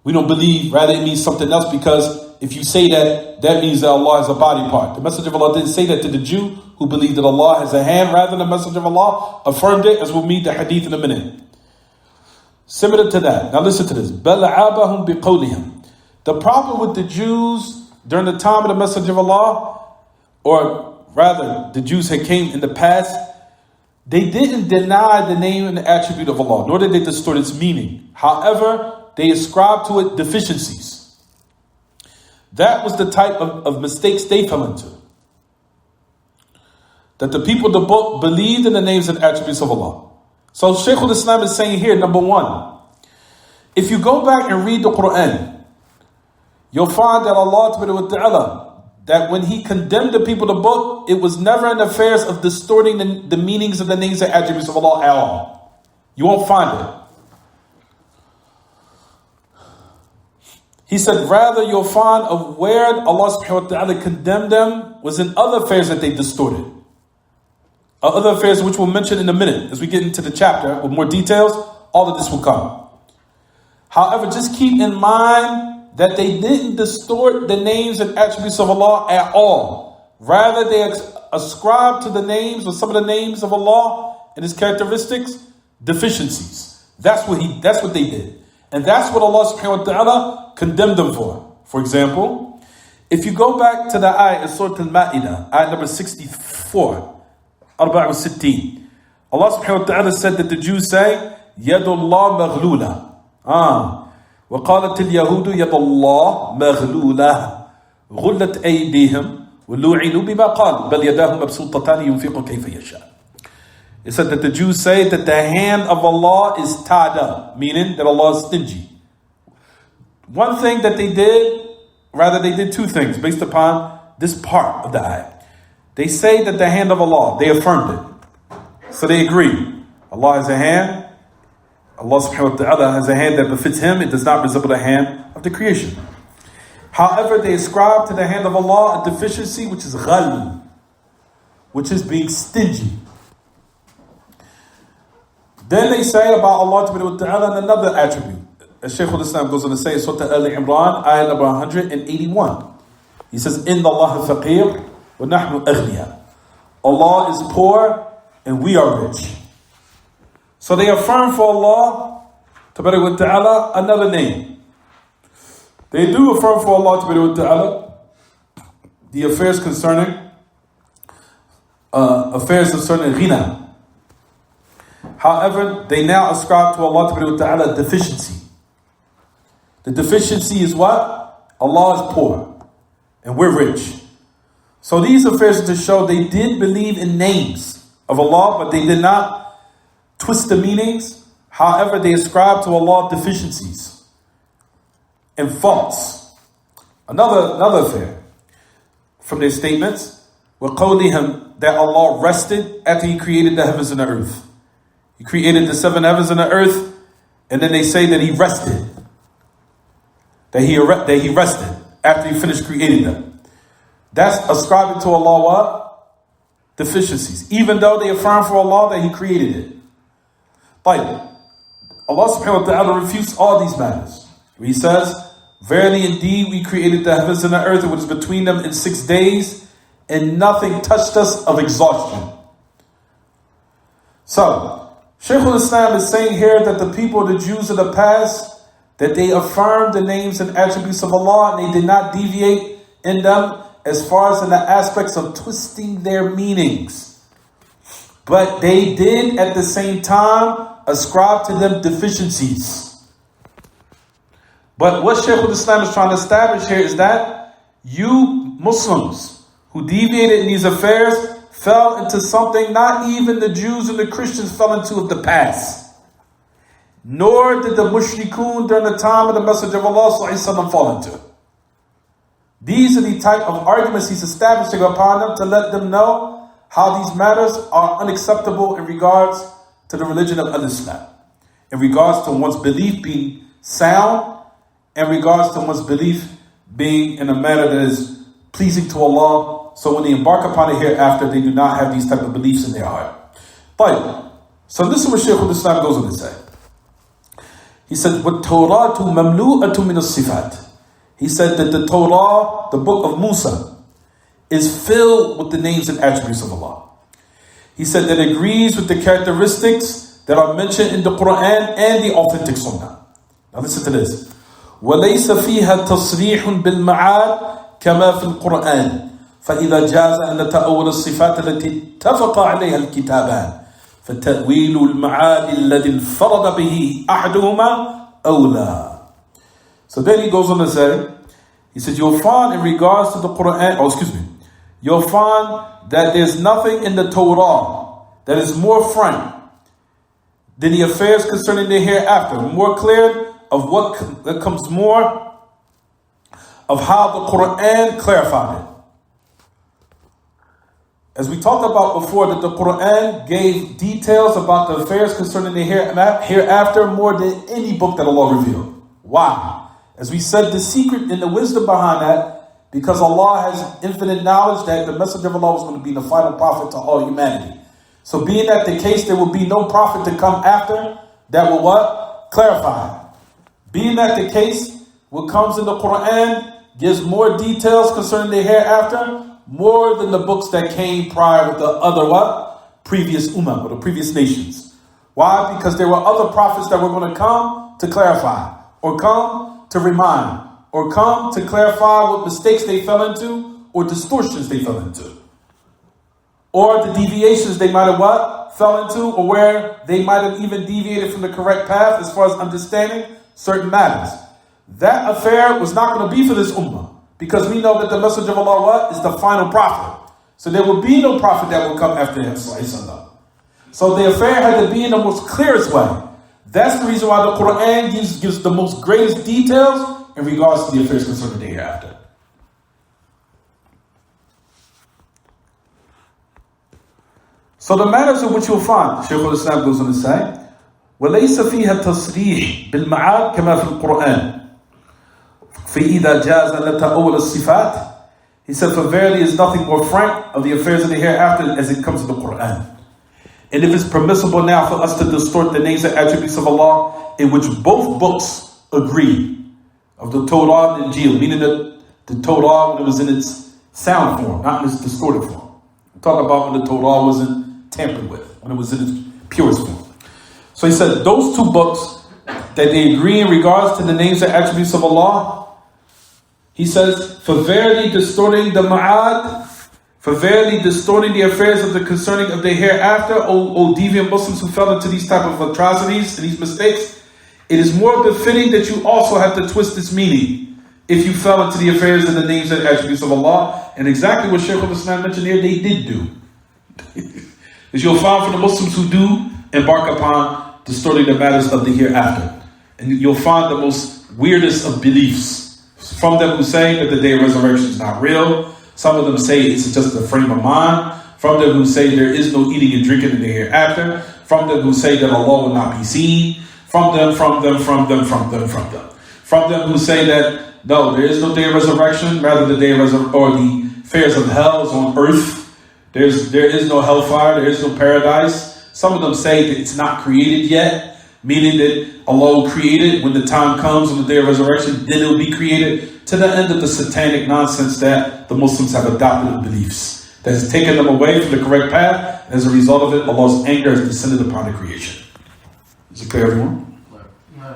We don't believe, rather it means something else, because if you say that, that means that Allah has a body part. The Messenger of Allah didn't say that to the Jew who believed that Allah has a hand. Rather, the Messenger of Allah affirmed it, as we'll meet the hadith in a minute. Similar to that. Now listen to this. بَلْعَابَهُمْ بِقَوْلِهِمْ. The problem with the Jews during the time of the Messenger of Allah, or rather, the Jews had came in the past, they didn't deny the name and the attribute of Allah, nor did they distort its meaning. However, they ascribed to it deficiencies. That was the type of mistakes they fell into. That the people of the book believed in the names and attributes of Allah. So Shaykh al-Islam is saying here, number one, if you go back and read the Quran, you'll find that Allah Ta'ala, that when he condemned the people of the book, it was never in affairs of distorting the meanings of the names and attributes of Allah at all. You won't find it. He said, rather you'll find of where Allah subhanahu wa ta'ala condemned them was in other affairs that they distorted. Other affairs which we'll mention in a minute. As we get into the chapter with more details, all of this will come. However, just keep in mind that they didn't distort the names and attributes of Allah at all. Rather, they ascribed to the names or some of the names of Allah and His characteristics deficiencies. That's what they did. And that's what Allah subhanahu wa ta'ala condemned them for. For example, if you go back to the ayah in Surah Al-Ma'idah, ayah number 64, 64, Allah subhanahu wa ta'ala said that the Jews say, Yadullah maghlula. وقالت اليهود يد الله مغلولة غلت أيديهم ولعنوا بما قال بل يداه مبسوطتان ينفق كيف يشاء. It said that the Jews say that the hand of Allah is tied up, meaning that Allah is stingy. One thing that they did, rather they did two things based upon this part of the ayah. They say that the hand of Allah, they affirmed it. So they agree. Allah has a hand. Allah subhanahu wa ta'ala has a hand that befits Him. It does not resemble the hand of the creation. However, they ascribe to the hand of Allah a deficiency which is ghal. which is being stingy. Then they say about Allah Ta'ala another attribute. As Shaykh al-Islam goes on to say, Surah Al-Imran, ayah number 181. He says, Inna Allah faqir wa nahnu aghniya. Allah is poor and we are rich. So they affirm for Allah Ta'ala another name. They do affirm for Allah Ta'ala the affairs concerning ghina. However, they now ascribe to Allah Ta'ala deficiency. The deficiency is what? Allah is poor and we're rich. So these affairs to show they did believe in names of Allah, but they did not twist the meanings. However, they ascribe to Allah deficiencies and faults. Another affair from their statements, وَقَوْلِهِمْ, that Allah rested after He created the heavens and the earth. He created the 7 heavens and the earth, and then they say that He rested. That he rested after He finished creating them. That's ascribing to Allah what? Deficiencies. Even though they affirm for Allah that He created it. But Allah subhanahu wa ta'ala refutes all these matters. He says, verily indeed we created the heavens and the earth, and what is between them in 6 days, and nothing touched us of exhaustion. So, Shaykh al-Islam is saying here that the people, the Jews of the past, that they affirmed the names and attributes of Allah and they did not deviate in them as far as in the aspects of twisting their meanings. But they did at the same time ascribe to them deficiencies. But what Shaykh al-Islam is trying to establish here is that you Muslims who deviated in these affairs fell into something not even the Jews and the Christians fell into of the past. Nor did the mushrikun during the time of the Messenger of Allah fall into. These are the type of arguments he's establishing upon them to let them know how these matters are unacceptable in regards to the religion of Islam, in regards to one's belief being sound, in regards to one's belief being in a manner that is pleasing to Allah. So when they embark upon it hereafter, they do not have these type of beliefs in their heart. But so this is what Shaykh al-Islam goes on to say. He said, وَالتَّوْرَاتُ مَمْلُوءَةٌ مِنَ الصِّفَاتِ. He said that the Torah, the book of Musa, is filled with the names and attributes of Allah. He said that it agrees with the characteristics that are mentioned in the Quran and the authentic Sunnah. Now listen to this. وَلَيْسَ فِيهَا تَصْرِيحٌ بِالْمَعَادِ كَمَا فِي الْقُرْآنِ فَإِذَا جَازَ أَنَّ تَأَوَّلَ الصِّفَاتِ الَّتِي اتَّفَقَ عَلَيْهَا الْكِتَابَانِ فَتَأْوِيلُ الْمَعَادِ الَّذِي انْفَرَدَ بِهِ أَحَدُهُمَا أَوْلَى. So then he goes on to say, he says, you'll find in regards to the Quran, you'll find that there's nothing in the Torah that is more frank than the affairs concerning the hereafter, more clear of what that comes more of how the Quran clarified it. As we talked about before, that the Quran gave details about the affairs concerning the hereafter more than any book that Allah revealed. Why? As we said, the secret and the wisdom behind that, because Allah has infinite knowledge that the Messenger of Allah was going to be the final prophet to all humanity. So being that the case, there will be no prophet to come after that will what? Clarify. Being that the case, what comes in the Quran gives more details concerning the hereafter, more than the books that came prior with the other what? Previous ummah, or the previous nations. Why? Because there were other prophets that were going to come to clarify, or come to remind, or come to clarify what mistakes they fell into, or distortions they fell into, or the deviations they might have what? Fell into, or where they might have even deviated from the correct path as far as understanding certain matters. That affair was not going to be for this ummah. Because we know that the Messenger of Allah what? Is the final prophet. So there will be no prophet that will come after him. So the affair had to be in the most clearest way. That's the reason why the Quran gives the most greatest details in regards to the affairs concerning the hereafter. So the matters in which you'll find, Shaykh al-Islam goes on to say, وَلَيْسَ فِيهَا تَصْرِيحٌ بِالْمَعَادِ كَمَا فِي الْقُرْآنِ فإذا جاز أن نتأول الصفات He said, for verily is nothing more frank of the affairs of the hereafter as it comes to the Quran. And if it's permissible now for us to distort the names and attributes of Allah, in which both books agree, of the Torah and Injil, meaning that the Torah when it was in its sound form, not in its distorted form. I'm talking about when the Torah wasn't tampered with, when it was in its purest form. So he said, those two books, that they agree in regards to the names and attributes of Allah. He says, for verily distorting the ma'ad, for verily distorting the affairs of the concerning of the hereafter, O deviant Muslims who fell into these type of atrocities and these mistakes, it is more befitting that you also have to twist its meaning if you fell into the affairs and the names and attributes of Allah. And exactly what Shaykh al-Islam mentioned here, they did do. As you'll find from the Muslims who do embark upon distorting the matters of the hereafter. And you'll find the most weirdest of beliefs. From them who say that the day of resurrection is not real. Some of them say it's just a frame of mind. From them who say there is no eating and drinking in the hereafter. From them who say that Allah will not be seen. From them who say that no, there is no day of resurrection. Rather, the day of resurrection or the affairs of hell is on earth. There is no hellfire. There is no paradise. Some of them say that it's not created yet, meaning that Allah will create it when the time comes on the day of resurrection. Then it will be created, to the end of the satanic nonsense that the Muslims have adopted in beliefs that has taken them away from the correct path. And as a result of it, Allah's anger has descended upon the creation. Is it clear, everyone? No.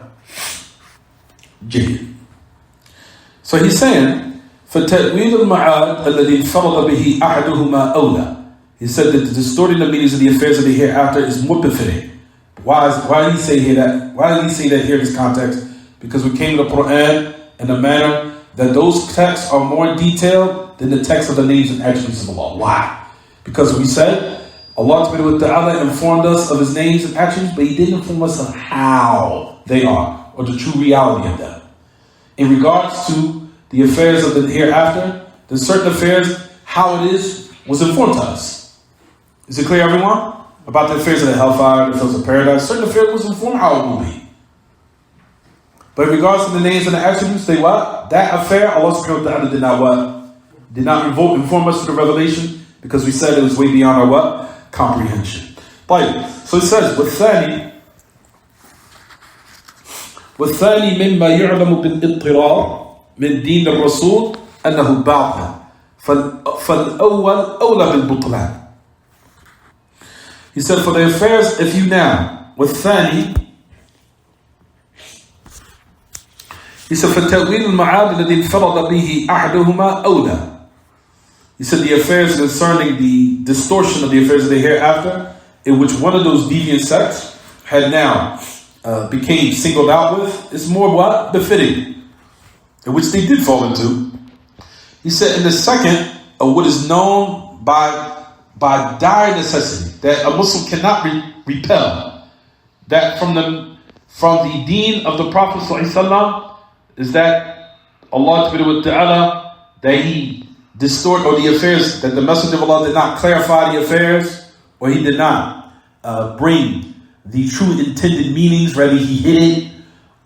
Jayid. So he's saying, فَتَأْوِيلُ الْمَعَادِ الَّذِي انْفَرَضَ بِهِ أَحَدُهُمَا أَوْلَى. He said that the distorting the meanings of the affairs of the hereafter is more befitting. Why did he say here that? Why did he say that here in this context? Because we came to the Quran in a manner that those texts are more detailed than the text of the names and attributes of Allah. Why? Because we said Allah Ta'ala informed us of His names and attributes, but He didn't inform us of how they are, or the true reality of them. In regards to the affairs of the hereafter, the certain affairs, how it is, was informed to us. Is it clear, everyone? About the affairs of the hellfire, the affairs of paradise, certain affairs was informed how it will be. But in regards to the names and the attributes, they what? That affair, Allah subhanahu wa ta'ala did not what? Did not inform us to the revelation, because we said it was way beyond our what? Comprehension. Right. So it says, وَالثَّانِي مِمَّا يُعْلَمُ بِالْإِضْطِرَارِ مِنْ دِينِ الرَّسُولِ أَنَّهُ بَاطِلٌ فَالْأَوَّلُ أَوْلَى بِالْبُطْلَانِ. He said, for the affairs, if you now, وَالثَّانِي, he said, فَالتَّأْوِيلُ الْمَعَادِ الَّذِي انْفَرَضَ بِهِ أَحْدُهُمَا أَوْلَى. He said the affairs concerning the distortion of the affairs of the hereafter, in which one of those deviant sects had now became singled out with, is more what? Befitting, in which they did fall into. He said in the second, of what is known by dire necessity, that a Muslim cannot repel, that from the deen of the Prophet ﷺ, is that Allah Ta'ala, that He distort, or the affairs, that the Messenger of Allah did not clarify the affairs, or He did not bring the true intended meanings, rather He hid it,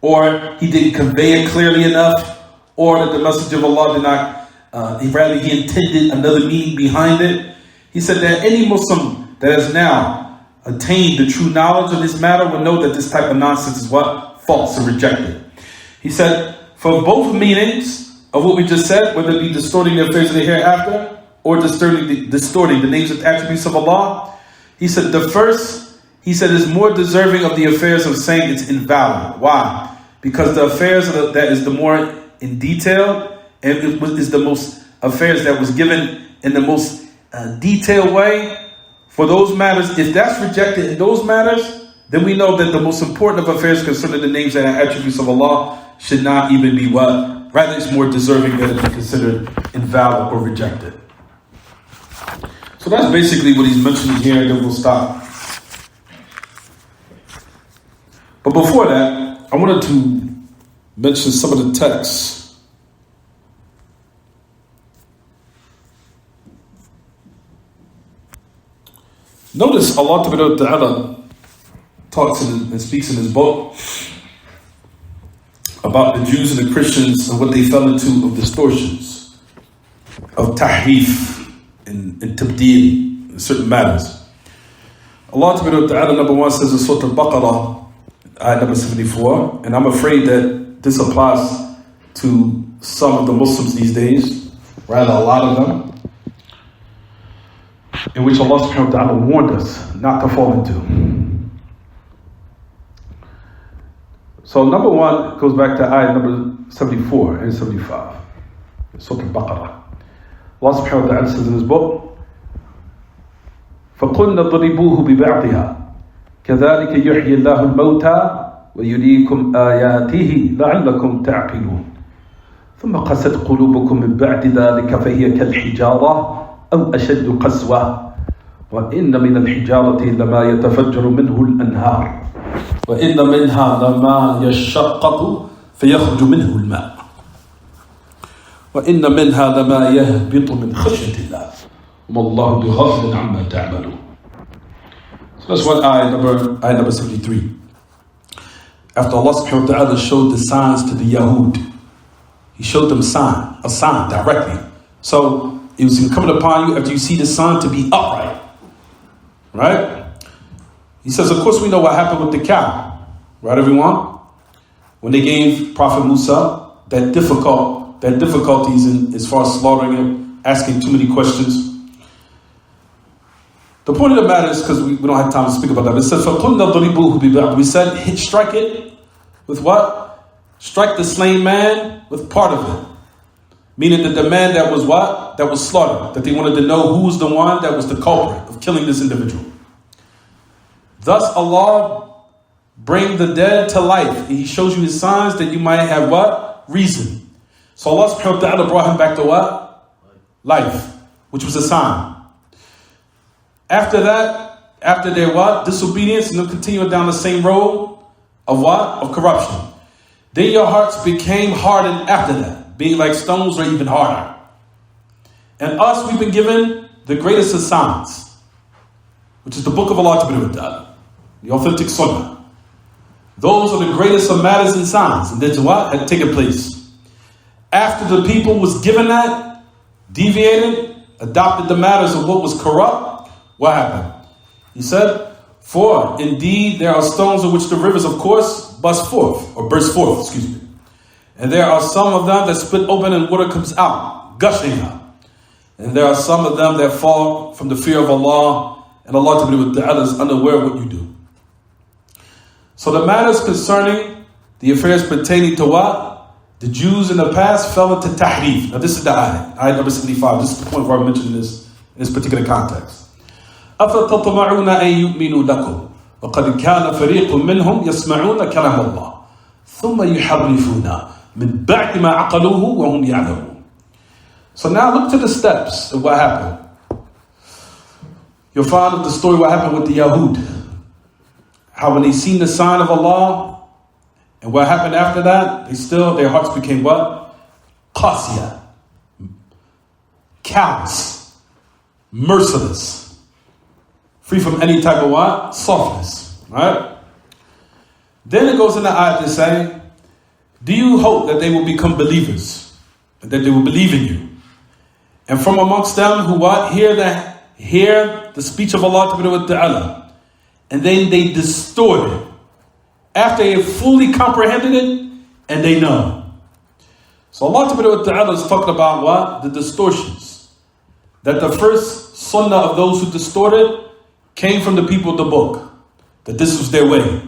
or He didn't convey it clearly enough, or that the Messenger of Allah did not, rather He intended another meaning behind it. He said that any Muslim that has now attained the true knowledge of this matter will know that this type of nonsense is what? False and rejected. He said, for both meanings of what we just said, whether it be distorting the affairs of the hereafter, or distorting the names and attributes of Allah, he said the first, he said, is more deserving of the affairs of saying it's invalid. Why? Because the affairs that is the more in detail, and it is the most affairs that was given in the most detailed way. For those matters, if that's rejected in those matters, then we know that the most important of affairs concerning the names and attributes of Allah should not even be what? Rather, it's more deserving that it be considered invalid or rejected. So that's basically what he's mentioning here, and then we'll stop. But before that, I wanted to mention some of the texts. Notice Allah Ta'ala talks and speaks in His book about the Jews and the Christians and what they fell into of distortions. of tahrif and tabdeel in certain matters. Allah Ta'ala, number one, says in Surah Al-Baqarah, ayat number 74, and I'm afraid that this applies to some of the Muslims these days, rather a lot of them, in which Allah subhanahu wa ta'ala warned us not to fall into. So number one goes back to ayat number 74 and 75, Surah Al-Baqarah. Allah subhanahu wa ta'ala says in his book, فَقُلْنَا ضَرِبُوهُ بِبَعْضِهَا كَذَلِكَ يُحْيِي اللَّهُ الْمَوْتَى وَيُرِيكُمْ آيَاتِهِ لَعَلَّكُمْ تَعْقِلُونَ ثُمَّ قَسَتْ قُلُوبُكُم مِّن بَعْدِ ذَلِكَ فَهِيَ كَالْحِجَارَةِ أو أشد قسوة وإن من الحجارة لما يتفجر منه الأنهار وإن منها لما يشقق فيخرج منه الماء وإن منها لما يهبط من خشية الله وما الله بغافل عما تعملون. So that's one ayah number 73. After Allah subhanahu wa ta'ala showed the signs to the Yahud, He showed them a sign directly. So it was incumbent upon you, after you see the sign, to be upright. Right? He says, of course we know what happened with the cow. Right, everyone? When they gave Prophet Musa that difficulties in as far as slaughtering him, asking too many questions. The point of the matter is, because we don't have time to speak about that, it says, فَقُلْنَا ضَرِبُوهُ بِبَعْضٍ. We said, strike it with what? Strike the slain man with part of it. Meaning that the man that was what? That was slaughtered. That they wanted to know who was the one that was the culprit of killing this individual. Thus Allah bring the dead to life. He shows you His signs that you might have what? Reason. So Allah subhanahu wa ta'ala brought him back to what? Life. Which was a sign. After that, after their what? Disobedience, and they'll continue down the same road of what? Of corruption. Then your hearts became hardened after that, being like stones or even harder. And us, we've been given the greatest of signs, which is the book of Allah Ta'ala, the authentic Sunnah. Those are the greatest of matters and signs. And then what had taken place? After the people was given that, deviated, adopted the matters of what was corrupt, what happened? He said, for indeed there are stones in which the rivers, of course, burst forth. And there are some of them that split open and water comes out, gushing out. And there are some of them that fall from the fear of Allah, and Allah Ta'ala is unaware of what you do. So the matters concerning the affairs pertaining to what? The Jews in the past fell into tahrif. Now this is the ayah number 75. This is the point where I mentioned this in this particular context. أَفَتَطْمَعُونَ أَن يُؤْمِنُوا لَكُمْ وَقَدْ كَانَ فَرِيقٌ مِّنْهُمْ يَسْمَعُونَ كَلَامَ اللَّهِ ثُمَّ يُحَرِّفُونَ مِنْ بَعْدِ مَا عَقَلُوهُ وَهُمْ يَعْلَمُونَ. So now look to the steps of what happened. You'll find the story what happened with the Yahud. How when they seen the sign of Allah, and what happened after that, their hearts became what? Qasiyah. Callous. Merciless. Free from any type of what? Softness. Right? Then it goes in the ayat to say, do you hope that they will become believers? And that they will believe in you? And from amongst them who what? Hear the speech of Allah Ta'ala. And then they distort it. After they have fully comprehended it, and they know. So Allah Ta'ala is talking about what? The distortions. That the first sunnah of those who distorted came from the people of the book. That this was their way.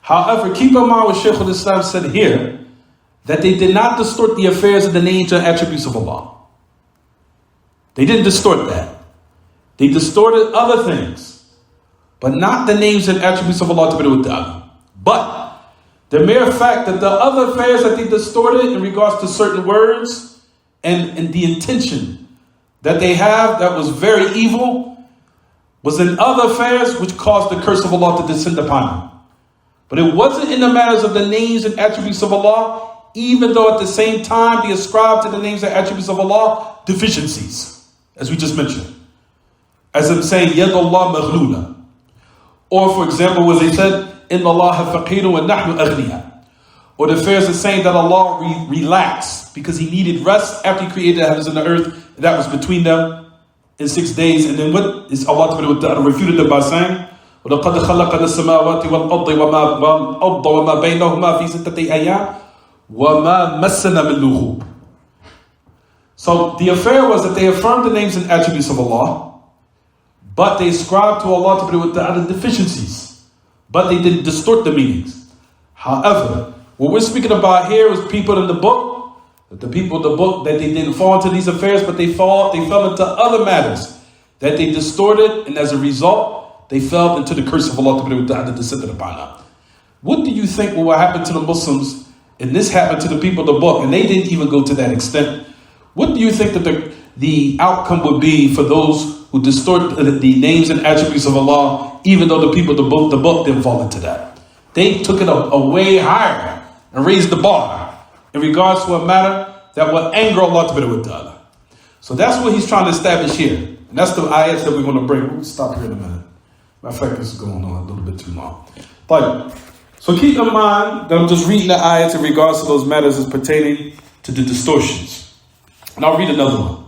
However, keep in mind what Shaykh al-Islam said here, that they did not distort the affairs of the names and attributes of Allah. They didn't distort that. They distorted other things, but not the names and attributes of Allah Ta'ala. But the mere fact that the other affairs that they distorted in regards to certain words and the intention that they have that was very evil was in other affairs which caused the curse of Allah to descend upon them. But it wasn't in the matters of the names and attributes of Allah, even though at the same time they ascribed to the names and attributes of Allah deficiencies, as we just mentioned. As in saying, Yad Allah maghlula. Or for example, where they said, Inna Allah faqirun wa nahnu aghniya. or the affairs of saying that Allah relaxed because He needed rest after He created the heavens and the earth, and that was between them in 6 days. And then what is Allah refuted it by saying, وَلَقَدْ خَلَقَنَا السَّمَاوَاتِ وَالْأَرْضَ وَمَا بَيْنَهُمَا فِي سِتَّةِ أَيَّامٍ وَمَا مَسَّنَا مِن لُغُوبٍ. So the affair was that they affirmed the names and attributes of Allah, but they ascribed to Allah to be with the other deficiencies, but they didn't distort the meanings. However, what we're speaking about here is people in the book, that the people in the book, that they didn't fall into these affairs, but they fell into other matters that they distorted, and as a result, they fell into the curse of Allah to be with the other descendant upon them. What do you think will happen to the Muslims? And this happened to the people of the book, and they didn't even go to that extent. What do you think that the outcome would be for those who distort the names and attributes of Allah, even though the people of the book didn't fall into that? They took it a way higher and raised the bar in regards to a matter that will anger Allah to be with the other. So that's what he's trying to establish here. And that's the ayats that we're going to bring. We'll stop here in a minute. Matter of fact, this is going on a little bit too long. But so keep in mind that I'm just reading the ayats in regards to those matters as pertaining to the distortions. And I'll read another one.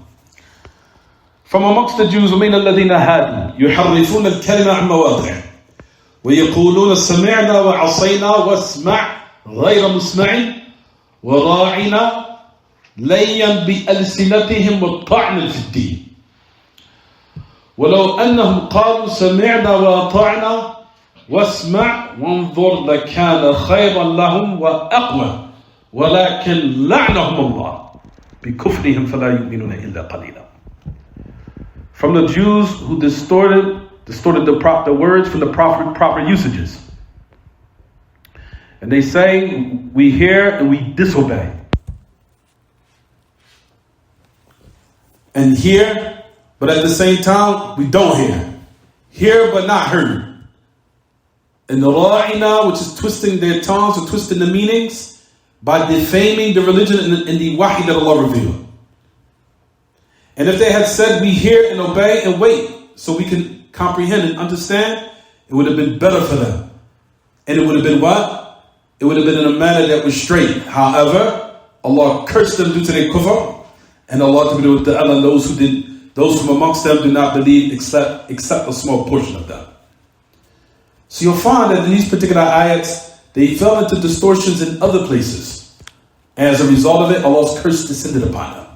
From amongst the Jews, وَمِنَ الَّذِينَ هَادُوا يُحَرِّفُونَ الْكَلِمَ عَنْ مَوَاضِعِهِ وَيَقُولُونَ سَمِعْنَا وَعَصَيْنَا وَاسْمَعْ غَيْرَ مُسْمَعٍ وَرَاعِنَا لَيًّا بِأَلْسِنَتِهِمْ وَالطَّعْنَ فِي الدِّينِ وَلَوْ أَنَّهُمْ قَالُوا سَمِعْنَا وَأَطَعْنَا وَاسْمَعْ وَانظُرْ لَكَانَ خَيْرًا لَهُمْ وَأَقْوَمَ وَلَكِنْ لَعْنَهُمُ اللَّهُ بِكُفْرِهِمْ فَلَا يُؤْمِنُونَ إِلَّا قَلِيلًا. From the Jews who distorted the words from the proper usages. And they say, we hear and we disobey. And hear, but at the same time, we don't hear. Hear, but not heard. And the ra'ina, which is twisting their tongues or twisting the meanings by defaming the religion and the wahi that Allah revealed. And if they had said, we hear and obey and wait so we can comprehend and understand, it would have been better for them. And it would have been what? It would have been in a manner that was straight. However, Allah cursed them due to their kufr, and Allah to be with the Allah, those from amongst them do not believe except a small portion of them. So you'll find that in these particular ayats, they fell into distortions in other places. And as a result of it, Allah's curse descended upon them.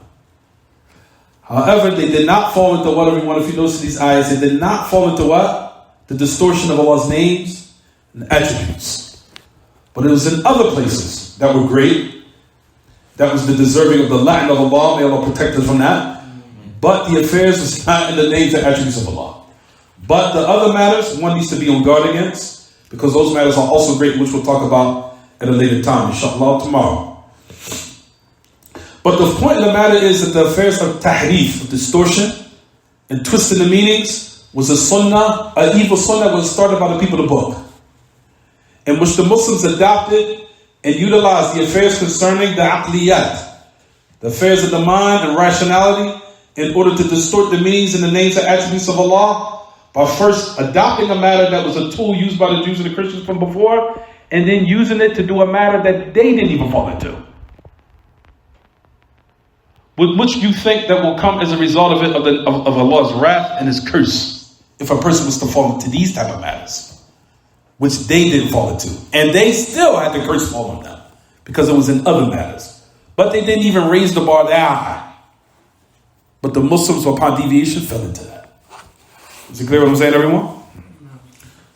However, they did not fall into what everyone, if you notice these ayats, they did not fall into what? The distortion of Allah's names and attributes. But it was in other places that were great. That was the deserving of the la'an of Allah. May Allah protect us from that. But the affairs was not in the names and attributes of Allah. But the other matters, one needs to be on guard against, because those matters are also great, which we'll talk about at a later time, inshallah, tomorrow. But the point of the matter is that the affairs of tahrif, of distortion, and twisting the meanings, was a sunnah, an evil sunnah that was started by the people of the book, in which the Muslims adopted and utilized the affairs concerning the aqliyat, the affairs of the mind and rationality, in order to distort the meanings and the names and attributes of Allah, by first adopting a matter that was a tool used by the Jews and the Christians from before, and then using it to do a matter that they didn't even fall into. With which you think that will come as a result of it, of Allah's wrath and His curse, if a person was to fall into these type of matters, which they didn't fall into. And they still had the curse fall on them, because it was in other matters. But they didn't even raise the bar that high. But the Muslims, upon deviation, fell into that. Is it clear what I'm saying, everyone?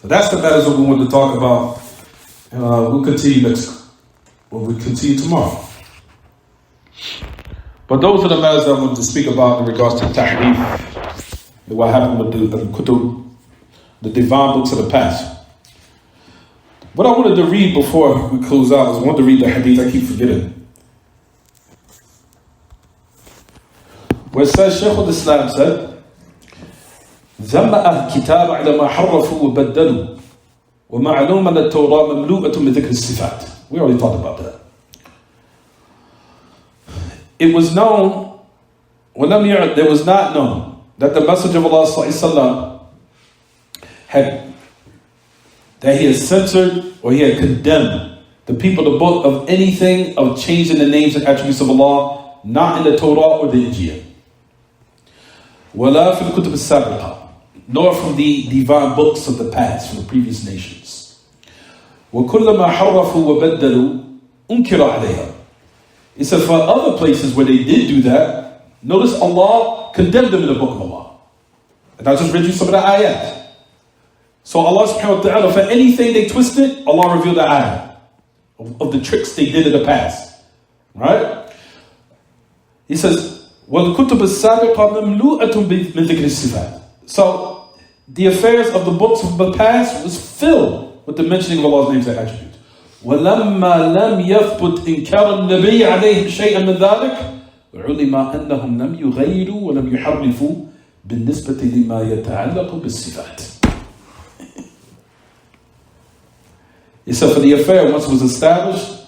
So that's the matters that we want to talk about. And we'll continue we'll continue tomorrow. But those are the matters that I want to speak about in regards to tahrif, what happened with the divine books of the past. What I wanted to read before we close out is I wanted to read the hadith. I keep forgetting. Where it says, Shaykh al-Islam said, ذم أهل الكتاب على ما حرفوا وبدلوا ومعلوم أن التوراة مملوءة من ذكر الصفات. We already talked about that. It was known, there was not known that the Messenger of Allah sallallahu alaihi wasallam that he had censored or he had condemned the people the book of anything of changing the names and attributes of Allah, not in the Torah or the Injil. وَلَا فِي الْكُتُبِ السَّابِقَةِ, nor from the divine books of the past, from the previous nations. وَكُلَّمَا حَرَّفُوا وَبَدَّلُوا أُنْكِرَ عَلَيْهَا. It said for other places where they did do that, notice Allah condemned them in the book of Allah. And I just read you some of the ayat. So Allah subhanahu wa ta'ala, for anything they twisted, Allah revealed the ayat of the tricks they did in the past. Right? He says, وَالْكُتُبُ السَّابِقَةُ مَمْلُوءَةٌ مِنْ ذِكْرِ الصِّفَاتِ. So the affairs of the books of the past was filled with the mentioning of Allah's names and attributes. وَلَمَّا لَمْ يَثْبُتْ إِنْكَارَ النَّبِيِّ عَلَيْهِمْ شَيْئًا مِنْ ذَلِكَ عُلِمَ أَنَّهُمْ لَمْ يُغَيِّرُوا وَلَمْ يُحَرِّفُوا بِالنِّسْبَةِ لِمَا يَتَعَلَّقُ بِالصِّفَاتِ. He said for the affair, once it was established,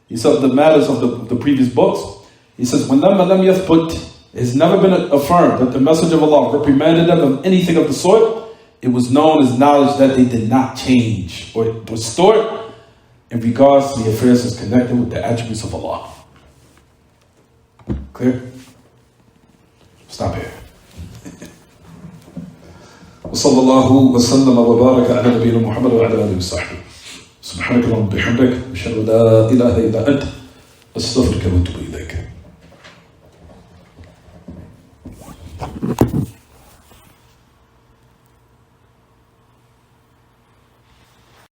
he said the matters of the previous books, he says, when لَمَّا لَمْ يَثْبُتْ, it has never been affirmed that the Messenger of Allah reprimanded them of anything of the sort. It was known as knowledge that they did not change or distort in regards to the affairs that's connected with the attributes of Allah. Clear? Stop here. وصلى الله وسلم وبارك على نبينا محمد وعلى آله وصحبه. سبحانك اللهم وبحمدك أشهد أن لا إله إلا أنت أستغفرك وأتوب إليك.